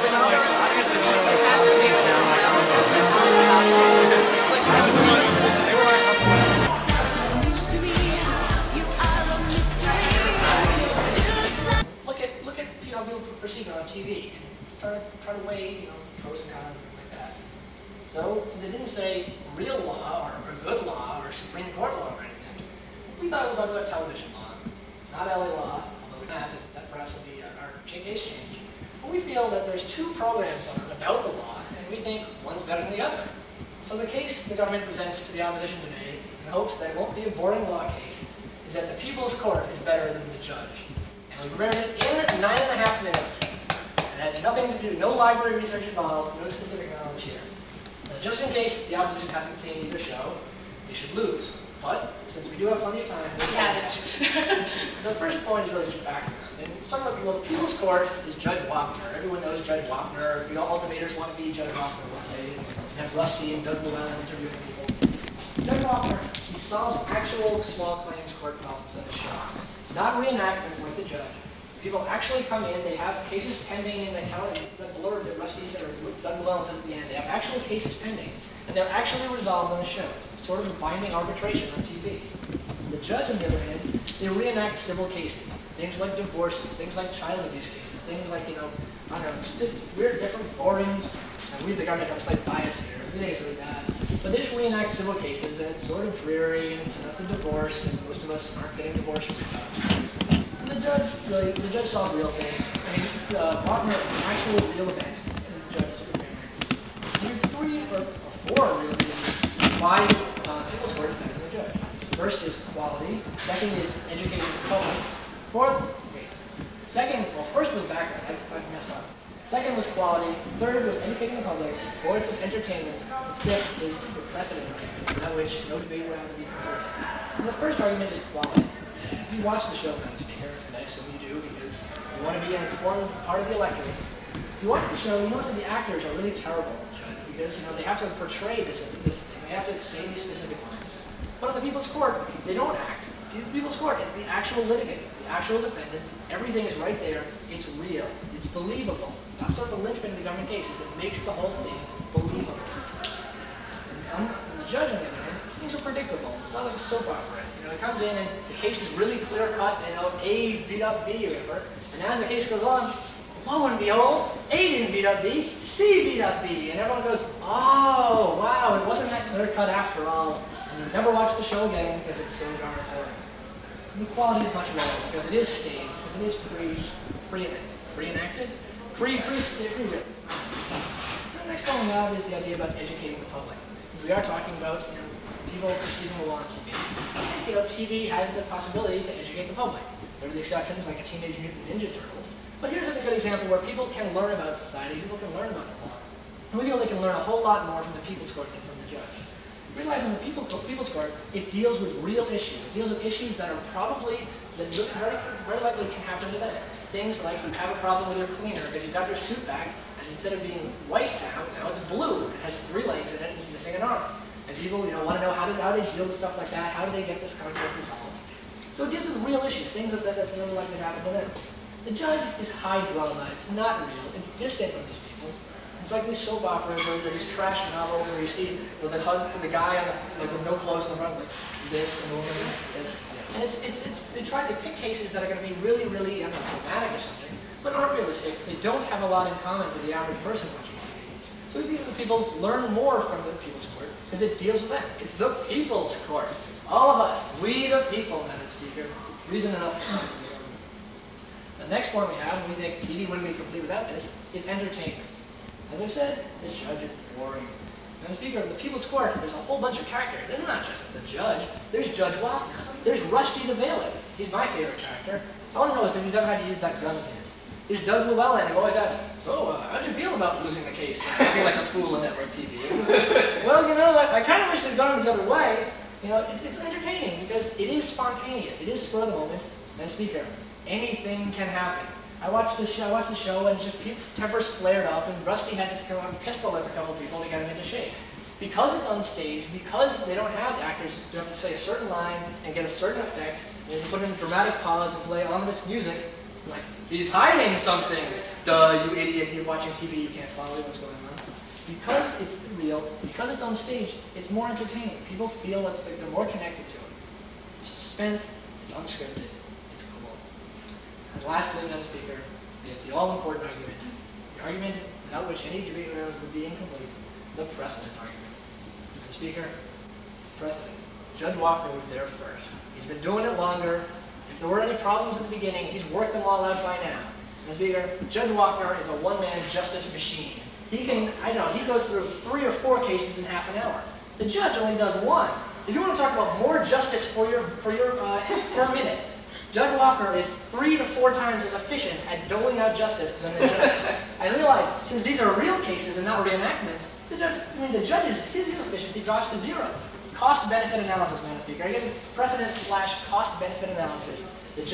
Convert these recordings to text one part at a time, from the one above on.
Look at how people perceive it on TV. Try to weigh, pros and cons, things like that. So, since it didn't say real law or good law or Supreme Court law or anything, we thought it was about television law, not LA law, although we had that perhaps will be our case change. But we feel that there's two programs on about the law, and we think one's better than the other. So the case the government presents to the opposition today, in hopes that it won't be a boring law case, is that the People's Court is better than the judge. And we prepared it in 9.5 minutes. It had nothing to do, no library research involved, no specific knowledge here. Now, just in case the opposition hasn't seen either show, they should lose. But, since we do have plenty of time, we have it. So the first point is really just background. And let's talk about, well, the People's Court is Judge Wapner. Everyone knows Judge Wapner. We all ultimators want to be Judge Wapner one day. We have Rusty and Doug Llewellyn interviewing people. Judge Wapner, he solves actual small claims court problems at a show. It's not reenactments like the judge. People actually come in, they have cases pending in the county, the blurb that Rusty said, or Doug Llewellyn says at the end, they have actual cases pending, and they're actually resolved on the show. It's sort of a binding arbitration on TV. The judge, on the other hand, they reenact civil cases, things like divorces, things like child abuse cases, things like, I don't know, it's just weird, different, boring, and we, the government, have a slight bias here. We think it's really bad. But they just reenact civil cases, and it's sort of dreary, and it's a divorce, and most of us aren't getting divorced. So the judge solved real things. I mean, Wapner is an actual real event, and the judge is prepared. There are 3 or 4 real reasons why People's Court is better than the judge. First is quality. Second is educating the public. First was background. I messed up. Second was quality. Third was educating the public. Fourth was entertainment. Fifth is the precedent, without which no debate would have to be converted. And the first argument is quality. If you watch the show, Madam Speaker, and I assume you do because you want to be an informed part of the electorate, if you watch the show, you notice that the actors are really terrible, because they have to portray this thing. They have to say these specific lines. But in the People's Court, they don't act. In the People's Court, it's the actual litigants, it's the actual defendants. Everything is right there. It's real. It's believable. That's sort of the linchpin of the government cases. It makes the whole thing believable. And the judge, on the other hand, things are predictable. It's not like a soap opera. It comes in and the case is really clear-cut, A beat up B or whatever. And as the case goes on, lo and behold, A didn't beat up B, C beat up B. And everyone goes, oh, wow, it wasn't that clear-cut after all. And you never watch the show again because it's so darn boring. And the quality is much lower because it is staged, because it is pre-enacted, pre-written. The next one we have is the idea about educating the public. Because we are talking about people perceiving the law on TV. I think TV has the possibility to educate the public. There are the exceptions like a Teenage Mutant Ninja Turtles. But here's a good example where people can learn about society, people can learn about the law. And we feel they can learn a whole lot more from the People's Court than from the judge. Realizing the People's Court, it deals with real issues. It deals with issues that are probably, that very likely can happen to them. Things like you have a problem with your cleaner because you got your suit back, and instead of being white now it's blue. It has 3 legs in it and it's missing an arm. And people want to know how do they deal with stuff like that, how do they get this conflict resolved. So it deals with real issues, things that's really likely to happen to them. The judge is high drama, it's not real, it's distant from these people. It's like these soap operas or these trash novels where you see the guy on with no clothes in the front, like this and the woman like this. And they pick cases that are going to be really, really, dramatic or something, but aren't realistic. They don't have a lot in common with the average person watching TV. So we think that people learn more from the People's Court because it deals with them. It's the People's Court. All of us, we the people, Madam Speaker. Reason enough. The next point we have, and we think TV wouldn't be complete without this, is entertainment. As I said, the judge is boring. Madam Speaker, in the People's Court, there's a whole bunch of characters. It's not just the judge. There's Judge Wapner. There's Rusty the bailiff. He's my favorite character. Someone knows if he's ever had to use that gun of his. There's Doug Llewellyn, who always asks, so, how'd you feel about losing the case? I feel like a fool on network TV. Well, I kind of wish they'd gone the other way. It's entertaining because it is spontaneous. It is spur of the moment. Madam Speaker, anything can happen. I watched the show, and just tempers flared up, and Rusty had to come out and pistol whip a couple of people to get him into shape. Because it's unstaged, because they don't have actors who have to say a certain line and get a certain effect, and they put in a dramatic pause and play ominous music, Like, he's hiding something. Duh, you idiot, you're watching TV, you can't follow what's going on. Because it's real, because it's on stage, it's more entertaining. People feel like they're more connected to it. It's suspense, it's unscripted, it's cool. And lastly, Madam Speaker, the all-important argument. The argument without which any debate rounds would be incomplete. The precedent argument. Mr. Speaker, precedent. Judge Walker was there first. He's been doing it longer. If there were any problems at the beginning, he's worked them all out by now. Mr. Speaker, Judge Walker is a one-man justice machine. He can, he goes through 3 or 4 cases in half an hour. The judge only does 1. If you want to talk about more justice per minute, Judge Walker is 3 to 4 times as efficient at doling out justice than the judge. I realize, since these are real cases and not reenactments, the judge's his efficiency drops to 0. Cost-benefit analysis, Madam Speaker. I guess it's precedent/cost-benefit analysis. The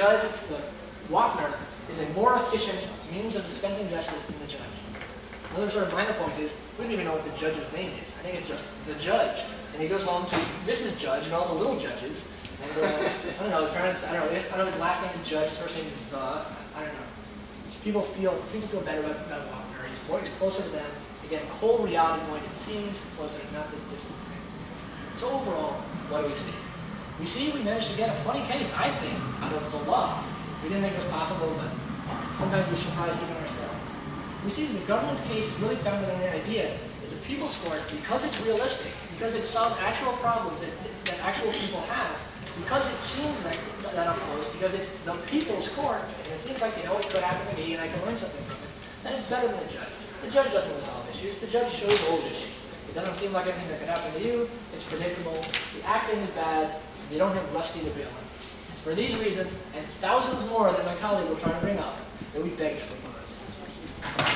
Walker is a more efficient means of dispensing justice than the judge. Another sort of minor point is, we don't even know what the judge's name is. I think it's just the judge. And he goes home to Mrs. Judge and all the little judges. And I don't know, his parents, I don't know his last name is Judge, his first name is I don't know. People feel better about Walker. He's closer to them. Again, the whole reality point, it seems closer, not this distant. So overall, what do we see? We managed to get a funny case, I think, out of the law. We didn't think it was possible, but sometimes we're surprised even ourselves. We see the government's case is really founded on the idea that the People's Court, because it's realistic, because it solves actual problems that actual people have, because it seems like that up close, because it's the People's Court, and it seems like, it could happen to me and I can learn something from it, then it's better than the judge. The judge doesn't resolve issues, the judge shows old issues. It doesn't seem like anything that could happen to you, it's predictable, the acting is bad, and they don't have Rusty the villain. It's for these reasons, and thousands more that my colleague will try to bring up, that we beg to propose. Thank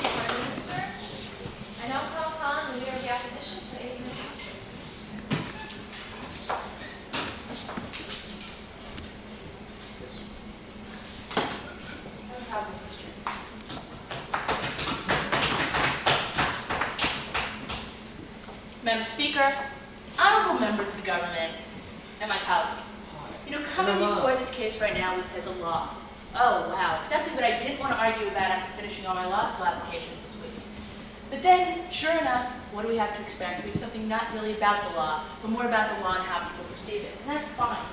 you, Prime Minister. I now call upon the Leader of the Opposition for 8 minutes. No problem, Mr. Madam Speaker, honorable members of the government, and my colleague. Coming before this case right now, we said the law. Oh, wow, exactly what I didn't want to argue about after finishing all my law school applications this week. But then, sure enough, what do we have to expect? We have something not really about the law, but more about the law and how people perceive it, and that's fine.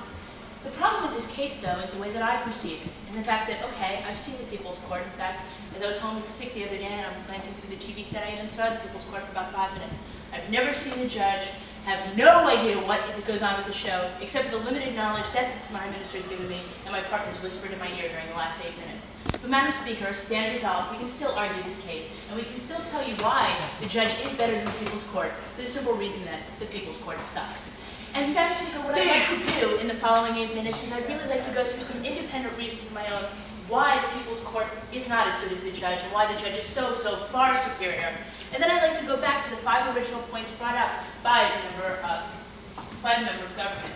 The problem with this case, though, is the way that I perceive it, and the fact that, okay, I've seen the People's Court. In fact, as I was home with the sick the other day and I'm glancing through the TV set, I even saw the People's Court for about 5 minutes. I've never seen the judge, have no idea what goes on with the show, except for the limited knowledge that the Prime Minister has given me and my partners whispered in my ear during the last 8 minutes. But Madam Speaker, stand resolved, we can still argue this case, and we can still tell you why the judge is better than the People's Court, for the simple reason that the People's Court sucks. And Madam Speaker, what I'd like to do in the following 8 minutes is I'd really like to go through some independent reasons of my own why the People's Court is not as good as the judge, and why the judge is so far superior. And then I'd like to go back to the 5 original points brought up by the member of government.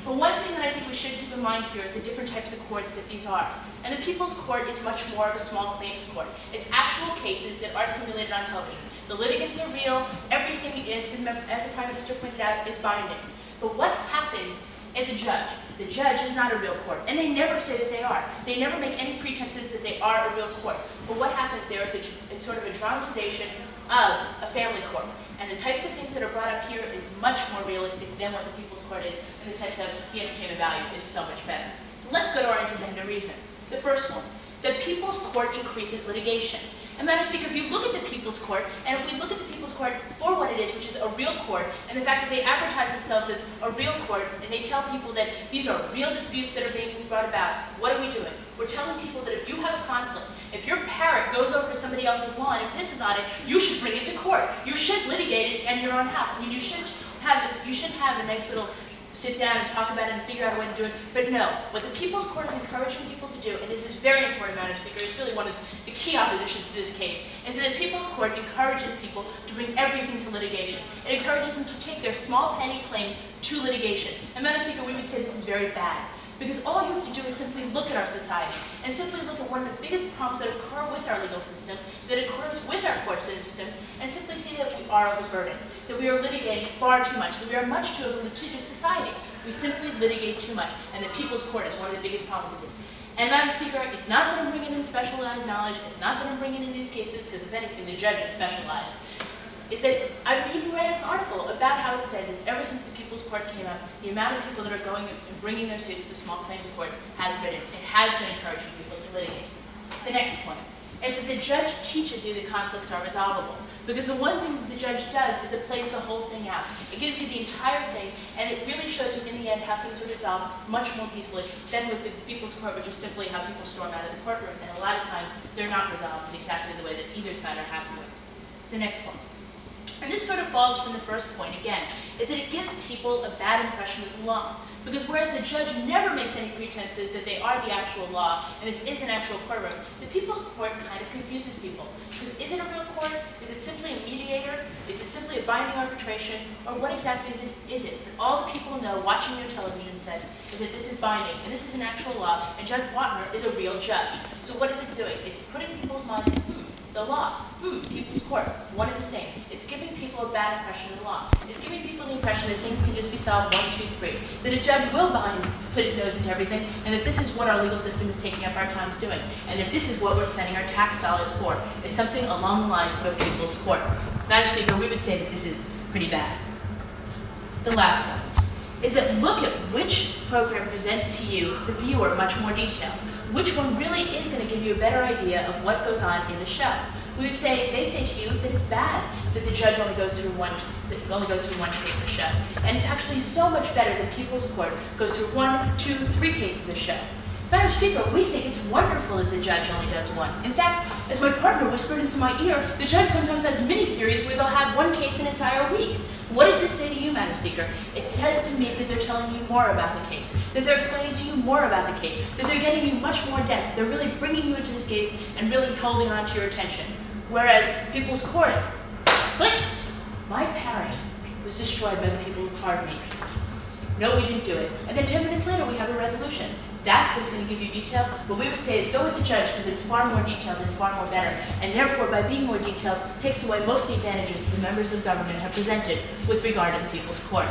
But one thing that I think we should keep in mind here is the different types of courts that these are. And the People's Court is much more of a small claims court. It's actual cases that are simulated on television. The litigants are real, everything is, as the Prime Minister pointed out, is binding. But what happens at the judge? The judge is not a real court, and they never say that they are. They never make any pretenses that they are a real court. But what happens there is it's sort of a dramatization of a family court. And the types of things that are brought up here is much more realistic than what the People's Court is, in the sense of the entertainment value is so much better. So let's go to our independent reasons. The first one, the People's Court increases litigation. And Madam Speaker, if you look at the People's Court, and if we look at the People's Court for what it is, which is a real court, and the fact that they advertise themselves as a real court, and they tell people that these are real disputes that are being brought about, what are we doing? We're telling people that if you have a conflict, if your parrot goes over to somebody else's lawn and pisses on it, you should bring it to court. You should litigate it in your own house. I mean, you should have a nice little sit down and talk about it and figure out a way to do it. But no, what the People's Court is encouraging people to do, and this is very important, Madam Speaker, it's really one of the key oppositions to this case, is that the People's Court encourages people to bring everything to litigation. It encourages them to take their small penny claims to litigation. And Madam Speaker, we would say this is very bad. Because all you have to do is simply look at our society and simply look at one of the biggest problems that occur with our legal system, that occurs with our court system, and simply see that we are overburdened, that we are litigating far too much, that we are much too of a litigious society. We simply litigate too much, and the people's court is one of the biggest problems of this. And Madam Speaker, it's not that I'm bringing in specialized knowledge, it's not that I'm bringing in these cases, because if anything, the judge is specialized. Is that I've even read an article about how it said that ever since the People's Court came up, the amount of people that are going and bringing their suits to small claims courts has been encouraging people to litigate. The next point is that the judge teaches you that conflicts are resolvable. Because the one thing that the judge does is it plays the whole thing out. It gives you the entire thing, and it really shows you in the end how things are resolved much more peacefully than with the People's Court, which is simply how people storm out of the courtroom, and a lot of times they're not resolved in exactly the way that either side are happy with. The next point. And this sort of falls from the first point again, is that it gives people a bad impression of the law. Because whereas the judge never makes any pretenses that they are the actual law, and this is an actual courtroom, the People's Court kind of confuses people. Because is it a real court? Is it simply a mediator? Is it simply a binding arbitration? Or what exactly is it? But all the people know watching their television sets is that this is binding, and this is an actual law, and Judge Watner is a real judge. So what is it doing? It's putting people's minds, the law, People's Court, one and the same. It's giving people a bad impression of the law. It's giving people the impression that things can just be solved 1, 2, 3. That a judge will put his nose into everything, and that this is what our legal system is taking up our times doing. And that this is what we're spending our tax dollars for, is something along the lines of a People's Court. Madam Speaker, we would say that this is pretty bad. The last one is that look at which program presents to you, the viewer, much more detail. Which one really is going to give you a better idea of what goes on in the show. We would say, they say to you that it's bad that the judge only goes through one case a show. And it's actually so much better that People's Court goes through 1, 2, 3 cases a show. Madam Speaker, we think it's wonderful that the judge only does one. In fact, as my partner whispered into my ear, the judge sometimes has mini-series where they'll have one case an entire week. What does this say to you, Madam Speaker? It says to me that they're telling you more about the case, that they're explaining to you more about the case, that they're getting you much more depth, they're really bringing you into this case and really holding on to your attention. Whereas People's Court, click, my parent was destroyed by the people who harmed me. No, we didn't do it. And then 10 minutes later, we have a resolution. That's what's going to give you detail. What we would say is go with the judge because it's far more detailed and far more better. And therefore, by being more detailed, it takes away most of the advantages the members of government have presented with regard to the People's Court.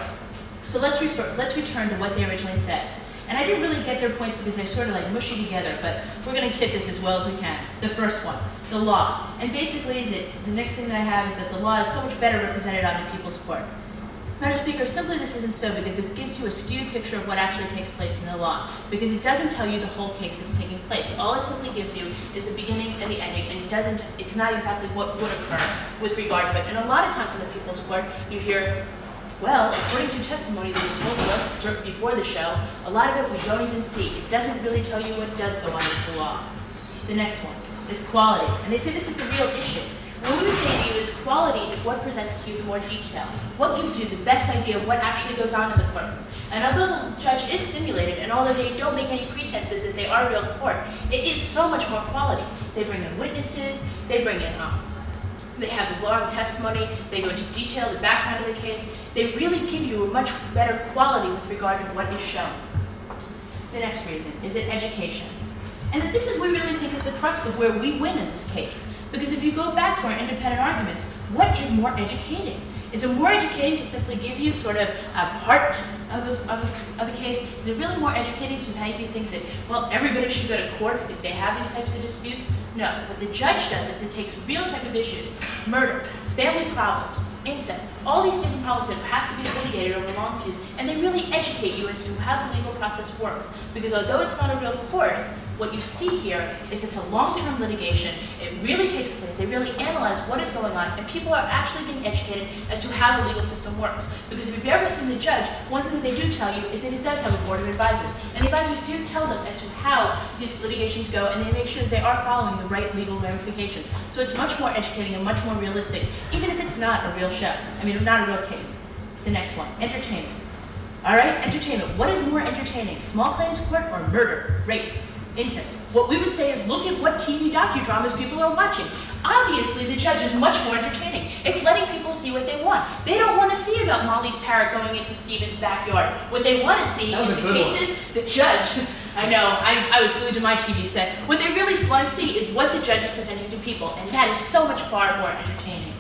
So let's return to what they originally said. And I didn't really get their points because they're sort of like mushy together, but we're going to get this as well as we can. The first one, the law. And basically, the next thing that I have is that the law is so much better represented on the People's Court. Madam Speaker, simply this isn't so because it gives you a skewed picture of what actually takes place in the law. Because it doesn't tell you the whole case that's taking place. All it simply gives you is the beginning and the ending, and it's not exactly what would occur with regard to it. And a lot of times in the People's Court, you hear, well, according to testimony that was told to us before the show, a lot of it we don't even see. It doesn't really tell you what does go on with the law. The next one is quality. And they say this is the real issue. What we would say to you is quality is what presents to you more detail. What gives you the best idea of what actually goes on in the courtroom. And although the judge is simulated, and although they don't make any pretenses that they are real court, it is so much more quality. They bring in witnesses, they bring in they have the long testimony, they go into detail, the background of the case. They really give you a much better quality with regard to what is shown. The next reason is that education. And that this is, we really think, is the crux of where we win in this case. Because if you go back to our independent arguments, what is more educating? Is it more educating to simply give you sort of a part of the case? Is it really more educating to make you think that, well, everybody should go to court if they have these types of disputes? No. What the judge does is it takes real type of issues, murder, family problems, incest, all these different problems that have to be litigated over long fuse, and they really educate you as to how the legal process works. Because although it's not a real court, what you see here is it's a long-term litigation. It really takes place. They really analyze what is going on, and people are actually being educated as to how the legal system works. Because if you've ever seen the judge, one thing that they do tell you is that it does have a board of advisors. And the advisors do tell them as to how the litigations go, and they make sure that they are following the right legal ramifications. So it's much more educating and much more realistic, even if it's not a real show. I mean, not a real case. The next one, entertainment. All right, entertainment. What is more entertaining, small claims court or murder, rape, incest? What we would say is look at what TV docudramas people are watching. Obviously, the judge is much more entertaining. It's letting people see what they want. They don't want to see about Molly's parrot going into Stephen's backyard. What they want to see is the cases the judge I know, I was glued to my TV set. What they really want to see is what the judge is presenting to people, and that is so much far more entertaining.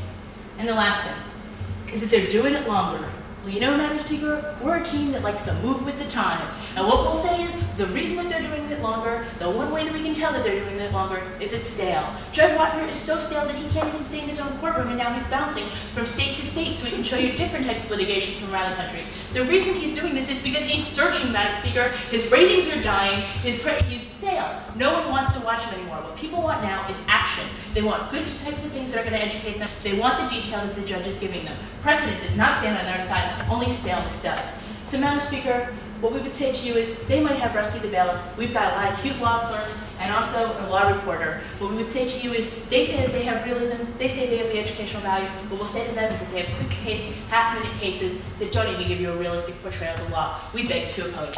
And the last thing is that they're doing it longer. Well, you know, Madam Speaker, we're a team that likes to move with the times. And what we'll say is, the reason that they're doing it longer, the one way that we can tell that they're doing it longer, is it's stale. Judge Wapner is so stale that he can't even stay in his own courtroom, and now he's bouncing from state to state so he can show you different types of litigations from around the country. The reason he's doing this is because he's searching, Madam Speaker. His ratings are dying, he's stale. No one wants to watch him anymore. What people want now is action. They want good types of things that are going to educate them. They want the detail that the judge is giving them. Precedent does not stand on their side, only staleness does. So, Madam Speaker, what we would say to you is, they might have Rusty the Bailiff. We've got a lot of cute law clerks and also a law reporter. What we would say to you is, they say that they have realism, they say they have the educational value. What we'll say to them is that they have quick case, half-minute cases that don't even give you a realistic portrayal of the law. We beg to oppose.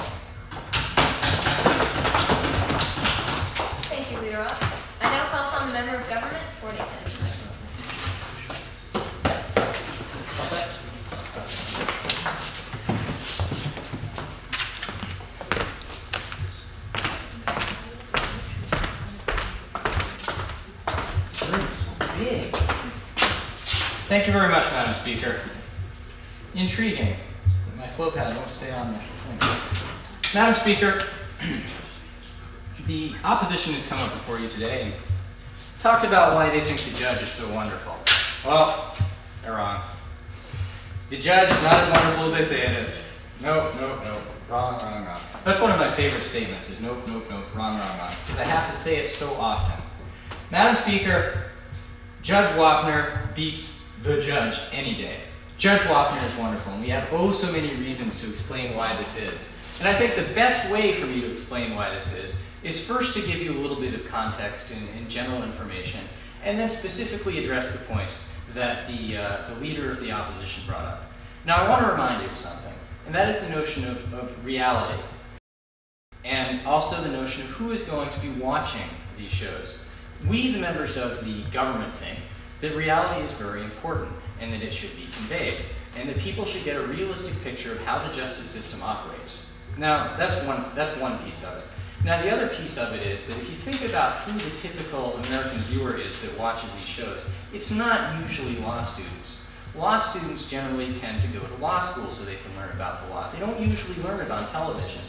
Thank you, Leader Roth. I now call upon the member of government for 8 minutes. Thank you very much, Madam Speaker. Intriguing. My flow pad won't stay on there. Madam Speaker, the opposition has come up before you today and talked about why they think the judge is so wonderful. Well, they're wrong. The judge is not as wonderful as they say it is. Nope, nope, nope. Wrong, wrong, wrong. That's one of my favorite statements is nope, nope, nope, wrong, wrong, wrong. Because I have to say it so often. Madam Speaker, Judge Wapner beats the judge any day. Judge Wapner is wonderful, and we have oh so many reasons to explain why this is. And I think the best way for me to explain why this is first to give you a little bit of context and general information, and then specifically address the points that the leader of the opposition brought up. Now I want to remind you of something, and that is the notion of reality, and also the notion of who is going to be watching these shows. We, the members of the government, think that reality is very important and that it should be conveyed, and that people should get a realistic picture of how the justice system operates. Now, that's one piece of it. Now, the other piece of it is that if you think about who the typical American viewer is that watches these shows, it's not usually law students. Law students generally tend to go to law school so they can learn about the law. They don't usually learn it on television.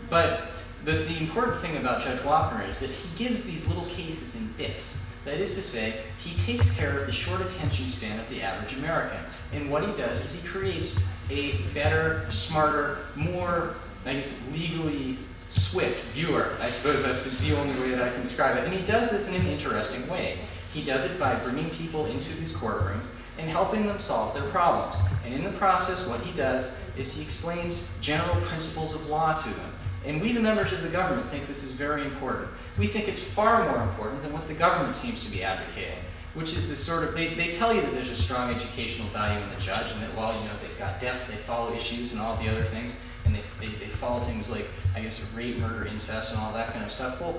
But the important thing about Judge Wapner is that he gives these little cases in bits. That is to say, he takes care of the short attention span of the average American. And what he does is he creates a better, smarter, more, I guess, legally swift viewer. I suppose that's the only way that I can describe it. And he does this in an interesting way. He does it by bringing people into his courtroom and helping them solve their problems. And in the process, what he does is he explains general principles of law to them. And we, the members of the government, think this is very important. We think it's far more important than what the government seems to be advocating, which is this sort of, they tell you that there's a strong educational value in the judge and that, well, you know, they've got depth, they follow issues and all the other things, and they follow things like, I guess, rape, murder, incest, and all that kind of stuff. Well,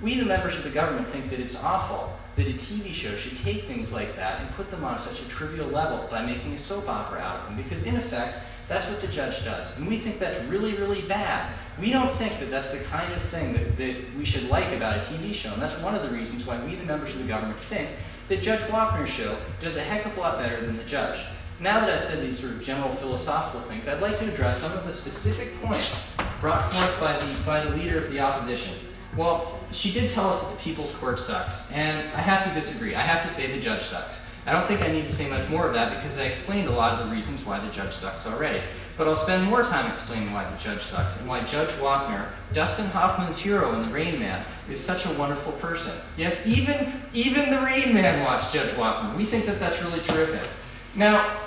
we, the members of the government, think that it's awful that a TV show should take things like that and put them on such a trivial level by making a soap opera out of them, because in effect, that's what the judge does. And we think that's really, really bad. We don't think that that's the kind of thing that we should like about a TV show. And that's one of the reasons why we, the members of the government, think that Judge Wapner's show does a heck of a lot better than the judge. Now that I've said these sort of general philosophical things, I'd like to address some of the specific points brought forth by the leader of the opposition. Well, she did tell us that the People's Court sucks. And I have to disagree. I have to say the judge sucks. I don't think I need to say much more of that because I explained a lot of the reasons why the judge sucks already. But I'll spend more time explaining why the judge sucks and why Judge Wapner, Dustin Hoffman's hero in The Rain Man, is such a wonderful person. Yes, even The Rain Man watched Judge Wapner. We think that that's really terrific. Now,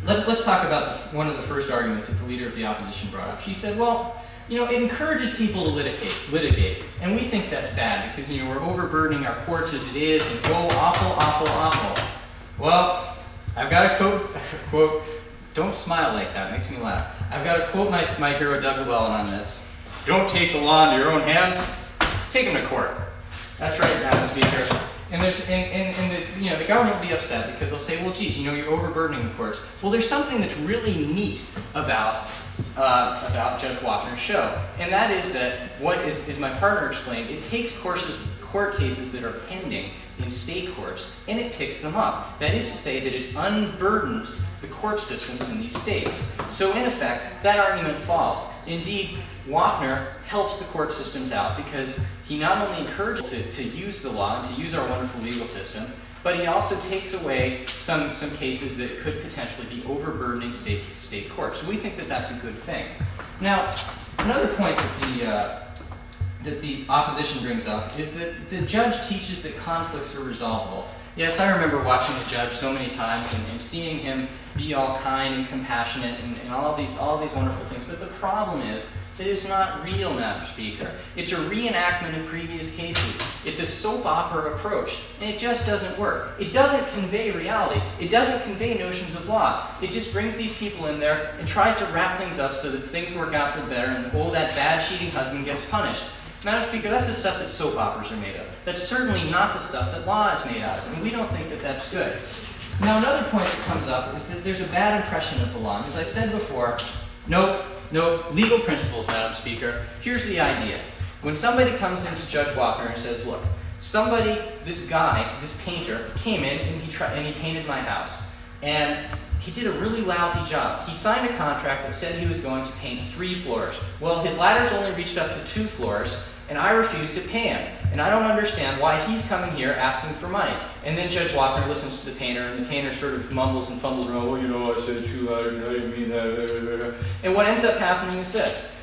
let's talk about one of the first arguments that the leader of the opposition brought up. She said, well, you know, it encourages people to litigate. And we think that's bad because, you know, we're overburdening our courts as it is and oh, awful, awful, awful. Well, I've got to quote, don't smile like that, it makes me laugh. I've got to quote my hero Doug Llewellyn on this. Don't take the law into your own hands, take them to court. That's right, Madam Speaker. And the government will be upset because they'll say, well, geez, you know, you're overburdening the courts. Well, there's something that's really neat about about Judge Wapner's show. And that is that, what is my partner explained, it takes court cases that are pending in state courts, and it picks them up. That is to say that it unburdens the court systems in these states. So in effect, that argument falls. Indeed, Wapner helps the court systems out because he not only encourages to use the law and to use our wonderful legal system, but he also takes away some cases that could potentially be overburdening state courts. So we think that that's a good thing. Now, another point that the opposition brings up is that the judge teaches that conflicts are resolvable. Yes, I remember watching the judge so many times and seeing him be all kind and compassionate and all these wonderful things. But the problem is that it's not real, Madam Speaker. It's a reenactment of previous cases. It's a soap opera approach, and it just doesn't work. It doesn't convey reality. It doesn't convey notions of law. It just brings these people in there and tries to wrap things up so that things work out for the better and that bad cheating husband gets punished. Madam Speaker, that's the stuff that soap operas are made of. That's certainly not the stuff that law is made out of, and we don't think that that's good. Now, another point that comes up is that there's a bad impression of the law. And as I said before, no legal principles, Madam Speaker. Here's the idea. When somebody comes into Judge Wapner and says, look, this guy, this painter, came in and he painted my house. And he did a really lousy job. He signed a contract that said he was going to paint 3 floors. Well, his ladders only reached up to 2 floors, and I refused to pay him. And I don't understand why he's coming here asking for money. And then Judge Wapner listens to the painter, and the painter sort of mumbles and fumbles around, well, you know, I said 2 ladders, and I didn't mean that. And what ends up happening is this.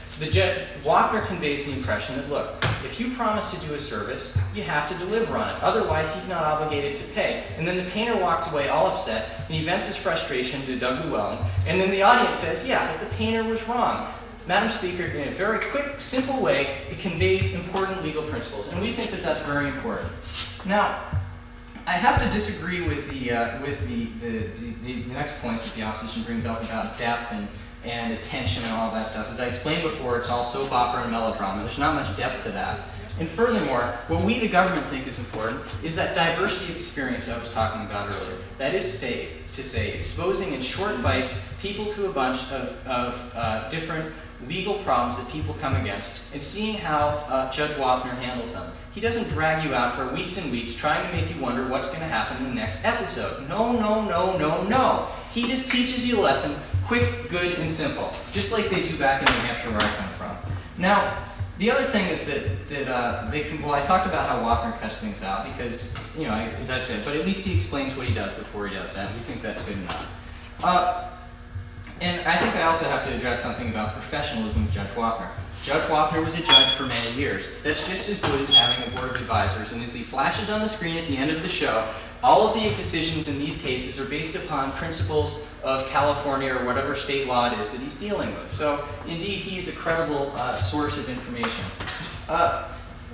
Wapner conveys the impression that, look, if you promise to do a service, you have to deliver on it. Otherwise, he's not obligated to pay. And then the painter walks away all upset, and he vents his frustration to Doug Llewellyn. And then the audience says, yeah, but the painter was wrong. Madam Speaker, in a very quick, simple way, it conveys important legal principles. And we think that that's very important. Now, I have to disagree with the next point that the opposition brings up about depth and attention and all that stuff. As I explained before, it's all soap opera and melodrama. There's not much depth to that. And furthermore, what we, the government, think is important is that diversity of experience I was talking about earlier. That is to say exposing in short bites people to a bunch of different legal problems that people come against and seeing how Judge Wapner handles them. He doesn't drag you out for weeks and weeks trying to make you wonder what's going to happen in the next episode. No, no, no, no, no. He just teaches you a lesson, quick, good, and simple, just like they do back in New Hampshire where I come from. Now, the other thing is that they can, well, I talked about how Wapner cuts things out because, you know, as I said, but at least he explains what he does before he does that. We think that's good enough. And I think I also have to address something about professionalism of Judge Wapner. Judge Wapner was a judge for many years. That's just as good as having a board of advisors. And as he flashes on the screen at the end of the show, all of the decisions in these cases are based upon principles of California or whatever state law it is that he's dealing with. So, indeed, he is a credible source of information.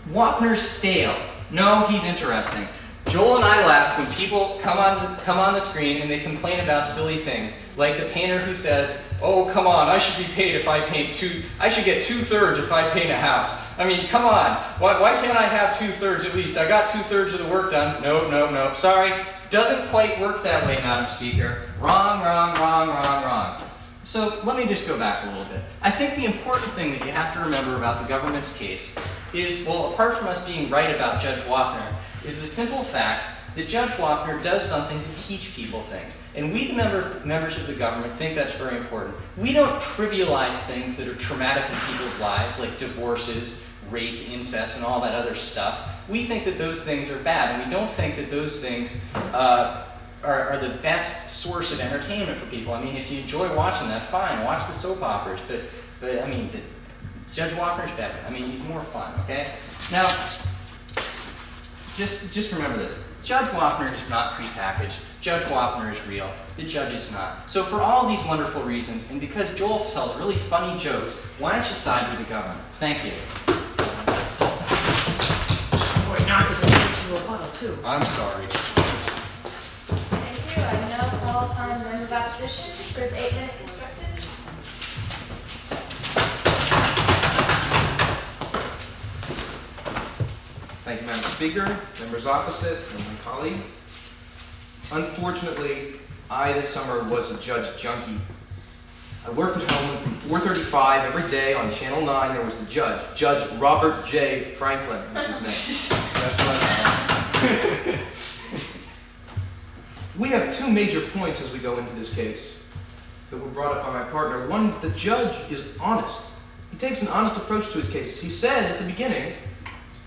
Wapner's stale. No, he's interesting. Joel and I laugh when people come on the screen and they complain about silly things, like the painter who says, "Oh, come on, I should be paid if I paint I should get 2/3 if I paint a house. I mean, come on, why can't I have 2/3 at least? I got 2/3 of the work done." No, no, no, sorry, doesn't quite work that way, Madam Speaker. Wrong, wrong, wrong, wrong, wrong. So let me just go back a little bit. I think the important thing that you have to remember about the government's case is, well, apart from us being right about Judge Wapner, is the simple fact that Judge Wapner does something to teach people things. And we, the members of the government, think that's very important. We don't trivialize things that are traumatic in people's lives, like divorces, rape, incest, and all that other stuff. We think that those things are bad, and we don't think that those things are the best source of entertainment for people. I mean, if you enjoy watching that, fine, watch the soap operas, but I mean, Judge Wapner's better. I mean, he's more fun, okay? Now, just remember this. Judge Wapner is not prepackaged. Judge Wapner is real. The judge is not. So for all these wonderful reasons, and because Joel tells really funny jokes, why don't you side with the government? Thank you. Boy, knock this into a bottle, too. I'm sorry. Thank you. I now call upon the member of opposition for his 8-minute constructed. Thank you, Madam Speaker, members opposite, and my colleague. Unfortunately, I this summer was a judge junkie. I worked at home from 4:35 every day on Channel 9, there was the judge. Judge Robert J. Franklin was his name. We have two major points as we go into this case that were brought up by my partner. One, the judge is honest. He takes an honest approach to his cases. He says at the beginning,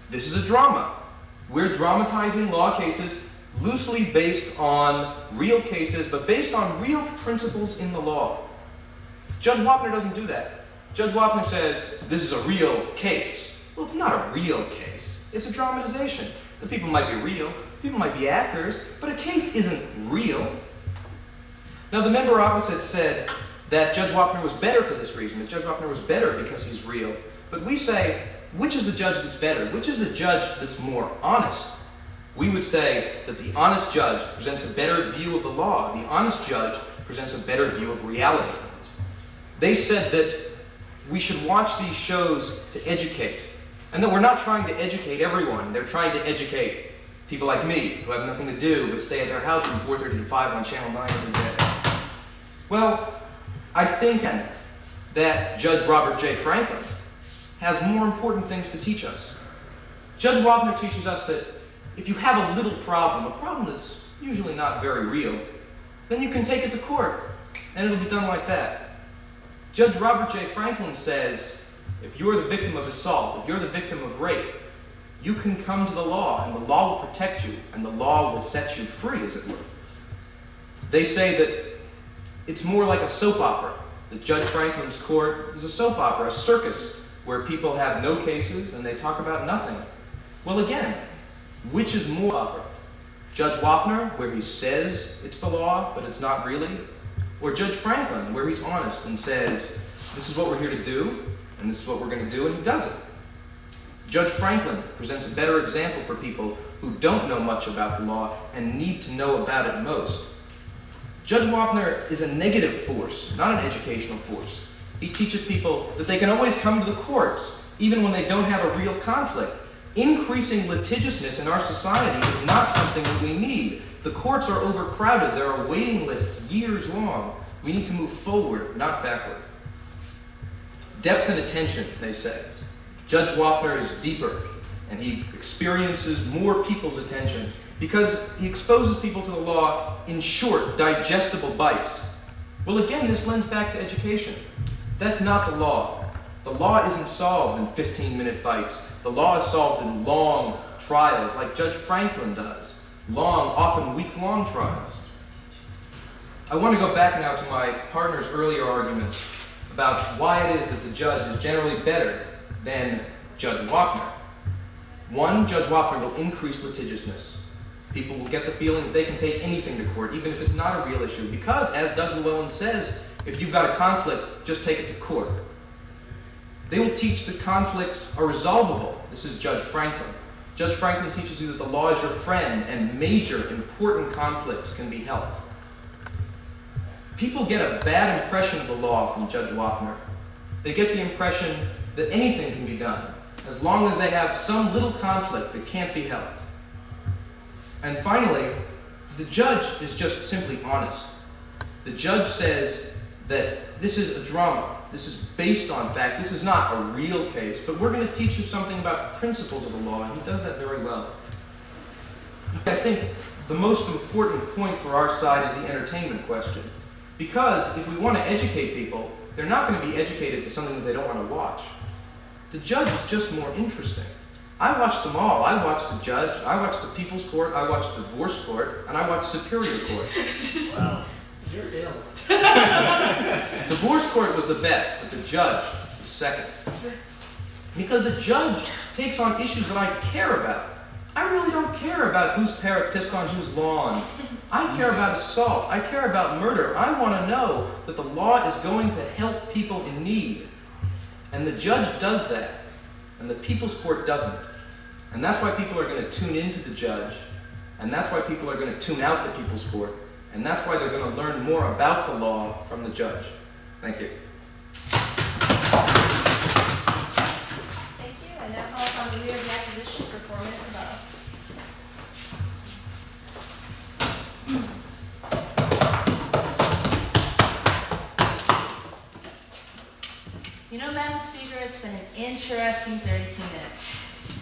this is a drama. We're dramatizing law cases loosely based on real cases, but based on real principles in the law. Judge Wapner doesn't do that. Judge Wapner says, this is a real case. Well, it's not a real case. It's a dramatization. The people might be real, people might be actors, but a case isn't real. Now, the member opposite said that Judge Wapner was better for this reason, that Judge Wapner was better because he's real. But we say, which is the judge that's better? Which is the judge that's more honest? We would say that the honest judge presents a better view of the law. The honest judge presents a better view of reality. They said that we should watch these shows to educate, and that we're not trying to educate everyone. They're trying to educate people like me, who have nothing to do but stay at their house from 4:30 to 5 on Channel 9 every day. Well, I think that Judge Robert J. Franklin has more important things to teach us. Judge Wapner teaches us that if you have a little problem, a problem that's usually not very real, then you can take it to court, and it'll be done like that. Judge Robert J. Franklin says, if you're the victim of assault, if you're the victim of rape, you can come to the law, and the law will protect you, and the law will set you free, as it were. They say that it's more like a soap opera. That Judge Franklin's court is a soap opera, a circus, where people have no cases and they talk about nothing. Well, again, which is more opera? Judge Wapner, where he says it's the law, but it's not really? Or Judge Franklin, where he's honest and says, this is what we're here to do, and this is what we're going to do, and he does it. Judge Franklin presents a better example for people who don't know much about the law and need to know about it most. Judge Wapner is a negative force, not an educational force. He teaches people that they can always come to the courts, even when they don't have a real conflict. Increasing litigiousness in our society is not something that we need. The courts are overcrowded. There are waiting lists years long. We need to move forward, not backward. Depth and attention, they say. Judge Wapner is deeper, and he experiences more people's attention because he exposes people to the law in short, digestible bites. Well, again, this lends back to education. That's not the law. The law isn't solved in 15-minute bites. The law is solved in long trials, like Judge Franklin does. Long, often week-long trials. I want to go back now to my partner's earlier argument about why it is that the judge is generally better than Judge Wapner. One, Judge Wapner will increase litigiousness. People will get the feeling that they can take anything to court, even if it's not a real issue, because, as Doug Llewellyn says, if you've got a conflict, just take it to court. They will teach that conflicts are resolvable. This is Judge Franklin. Judge Franklin teaches you that the law is your friend, and major, important conflicts can be helped. People get a bad impression of the law from Judge Wapner. They get the impression that anything can be done, as long as they have some little conflict that can't be helped. And finally, the judge is just simply honest. The judge says that this is a drama. This is based on fact. This is not a real case, but we're going to teach you something about principles of the law, and he does that very well. I think the most important point for our side is the entertainment question. Because if we want to educate people, they're not going to be educated to something that they don't want to watch. The judge is just more interesting. I watched them all. I watched the judge, I watched the People's Court, I watched divorce court, and I watched Superior Court. Wow, you're ill. Divorce court was the best, but the judge was second. Because the judge takes on issues that I care about. I really don't care about whose parrot pissed on whose lawn. I care about assault. I care about murder. I want to know that the law is going to help people in need. And the judge does that. And the People's Court doesn't. And that's why people are going to tune into the judge. And that's why people are going to tune out the People's Court. And that's why they're going to learn more about the law from the judge. Thank you. Thank you. And now call upon the leader of the opposition for 4 minutes above. been an interesting 32 minutes.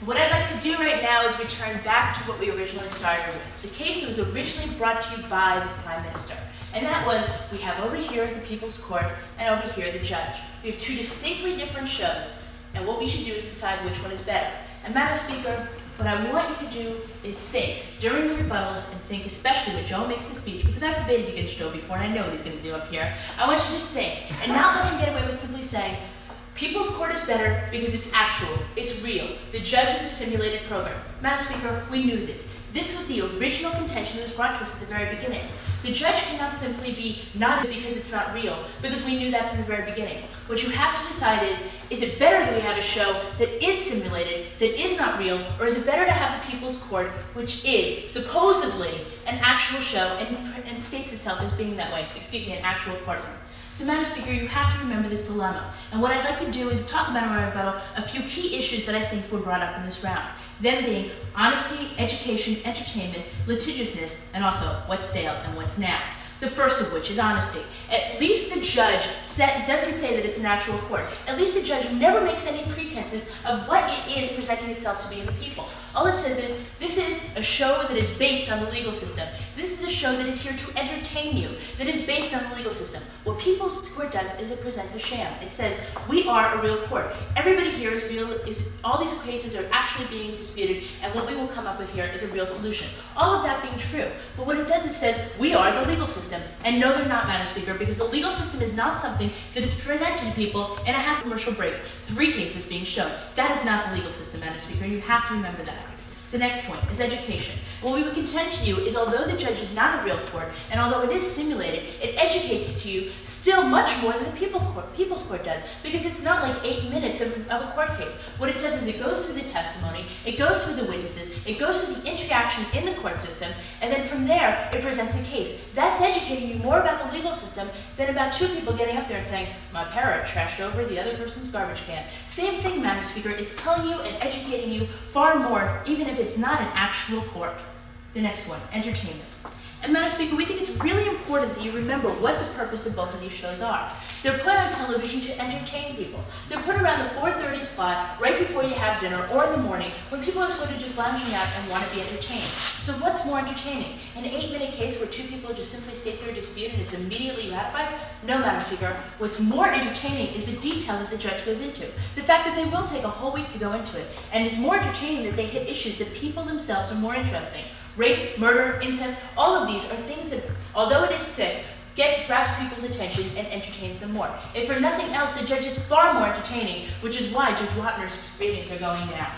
What I'd like to do right now is return back to what we originally started with. The case that was originally brought to you by the Prime Minister. And that was, we have over here the People's Court and over here the judge. We have two distinctly different shows, and what we should do is decide which one is better. And Madam Speaker, what I want you to do is think during the rebuttals, and think especially when Joe makes his speech, because I've debated against Joe before and I know what he's going to do up here. I want you to think and not let him get away with simply saying, People's Court is better because it's actual, it's real. The judge is a simulated program. Madam Speaker, we knew this. This was the original contention that was brought to us at the very beginning. The judge cannot simply be not because it's not real, because we knew that from the very beginning. What you have to decide is it better that we have a show that is simulated, that is not real, or is it better to have the People's Court, which is supposedly an actual show and states itself as being that way, an actual courtroom. So, Madam Speaker, you have to remember this dilemma. And what I'd like to do is talk about in my rebuttal a few key issues that I think were brought up in this round. Them being honesty, education, entertainment, litigiousness, and also what's stale and what's now. The first of which is honesty. At least the judge doesn't say that it's an actual court. At least the judge never makes any pretenses of what it is presenting itself to be in the people. All it says is, this is a show that is based on the legal system. This is a show that is here to entertain you, that is based on the legal system. What People's Court does is it presents a sham. It says, we are a real court. Everybody here is real, all these cases are actually being disputed, and what we will come up with here is a real solution. All of that being true, but what it does is says, we are the legal system. And no, they're not, Madam Speaker, because the legal system is not something that is presented to people in a half commercial breaks. 3 cases being shown. That is not the legal system, Madam Speaker, and you have to remember that. The next point is education. What we would contend to you is although the judge is not a real court, and although it is simulated, it educates to you still much more than the People's Court does, because it's not like 8 minutes of a court case. What it does is it goes through the testimony, it goes through the witnesses, it goes through the interaction in the court system, and then from there, it presents a case. That's educating you more about the legal system than about 2 people getting up there and saying, my parrot trashed over the other person's garbage can. Same thing, Madam Speaker, it's telling you and educating you far more, even if it's not an actual court. The next one, entertainment. And Madam Speaker, we think it's really important that you remember what the purpose of both of these shows are. They're put on television to entertain people. They're put around the 4:30 slot right before you have dinner or in the morning when people are sort of just lounging out and want to be entertained. So what's more entertaining? An 8-minute case where 2 people just simply state their dispute and it's immediately ratified? No, Madam Speaker. What's more entertaining is the detail that the judge goes into. The fact that they will take a whole week to go into it. And it's more entertaining that they hit issues that people themselves are more interesting. Rape, murder, incest, all of these are things that, although it is sick, grabs people's attention and entertains them more. If for nothing else, the judge is far more entertaining, which is why Judge Wapner's ratings are going down.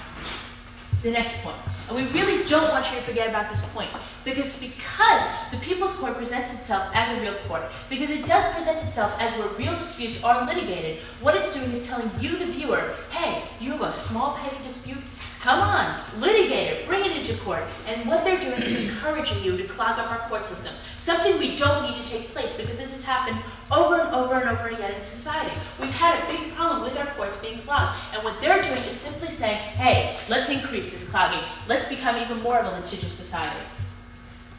The next point. And we really don't want you to forget about this point, because the People's Court presents itself as a real court, because it does present itself as where real disputes are litigated. What it's doing is telling you, the viewer, hey, you have a small petty dispute? Come on, litigate it, bring it into court. And what they're doing is encouraging you to clog up our court system, something we don't need to take place, because this has happened over and over and over again in society. We've had a big problem with our courts being clogged, and what they're doing is simply saying, hey, let's increase this clogging. Let's become even more of a litigious society.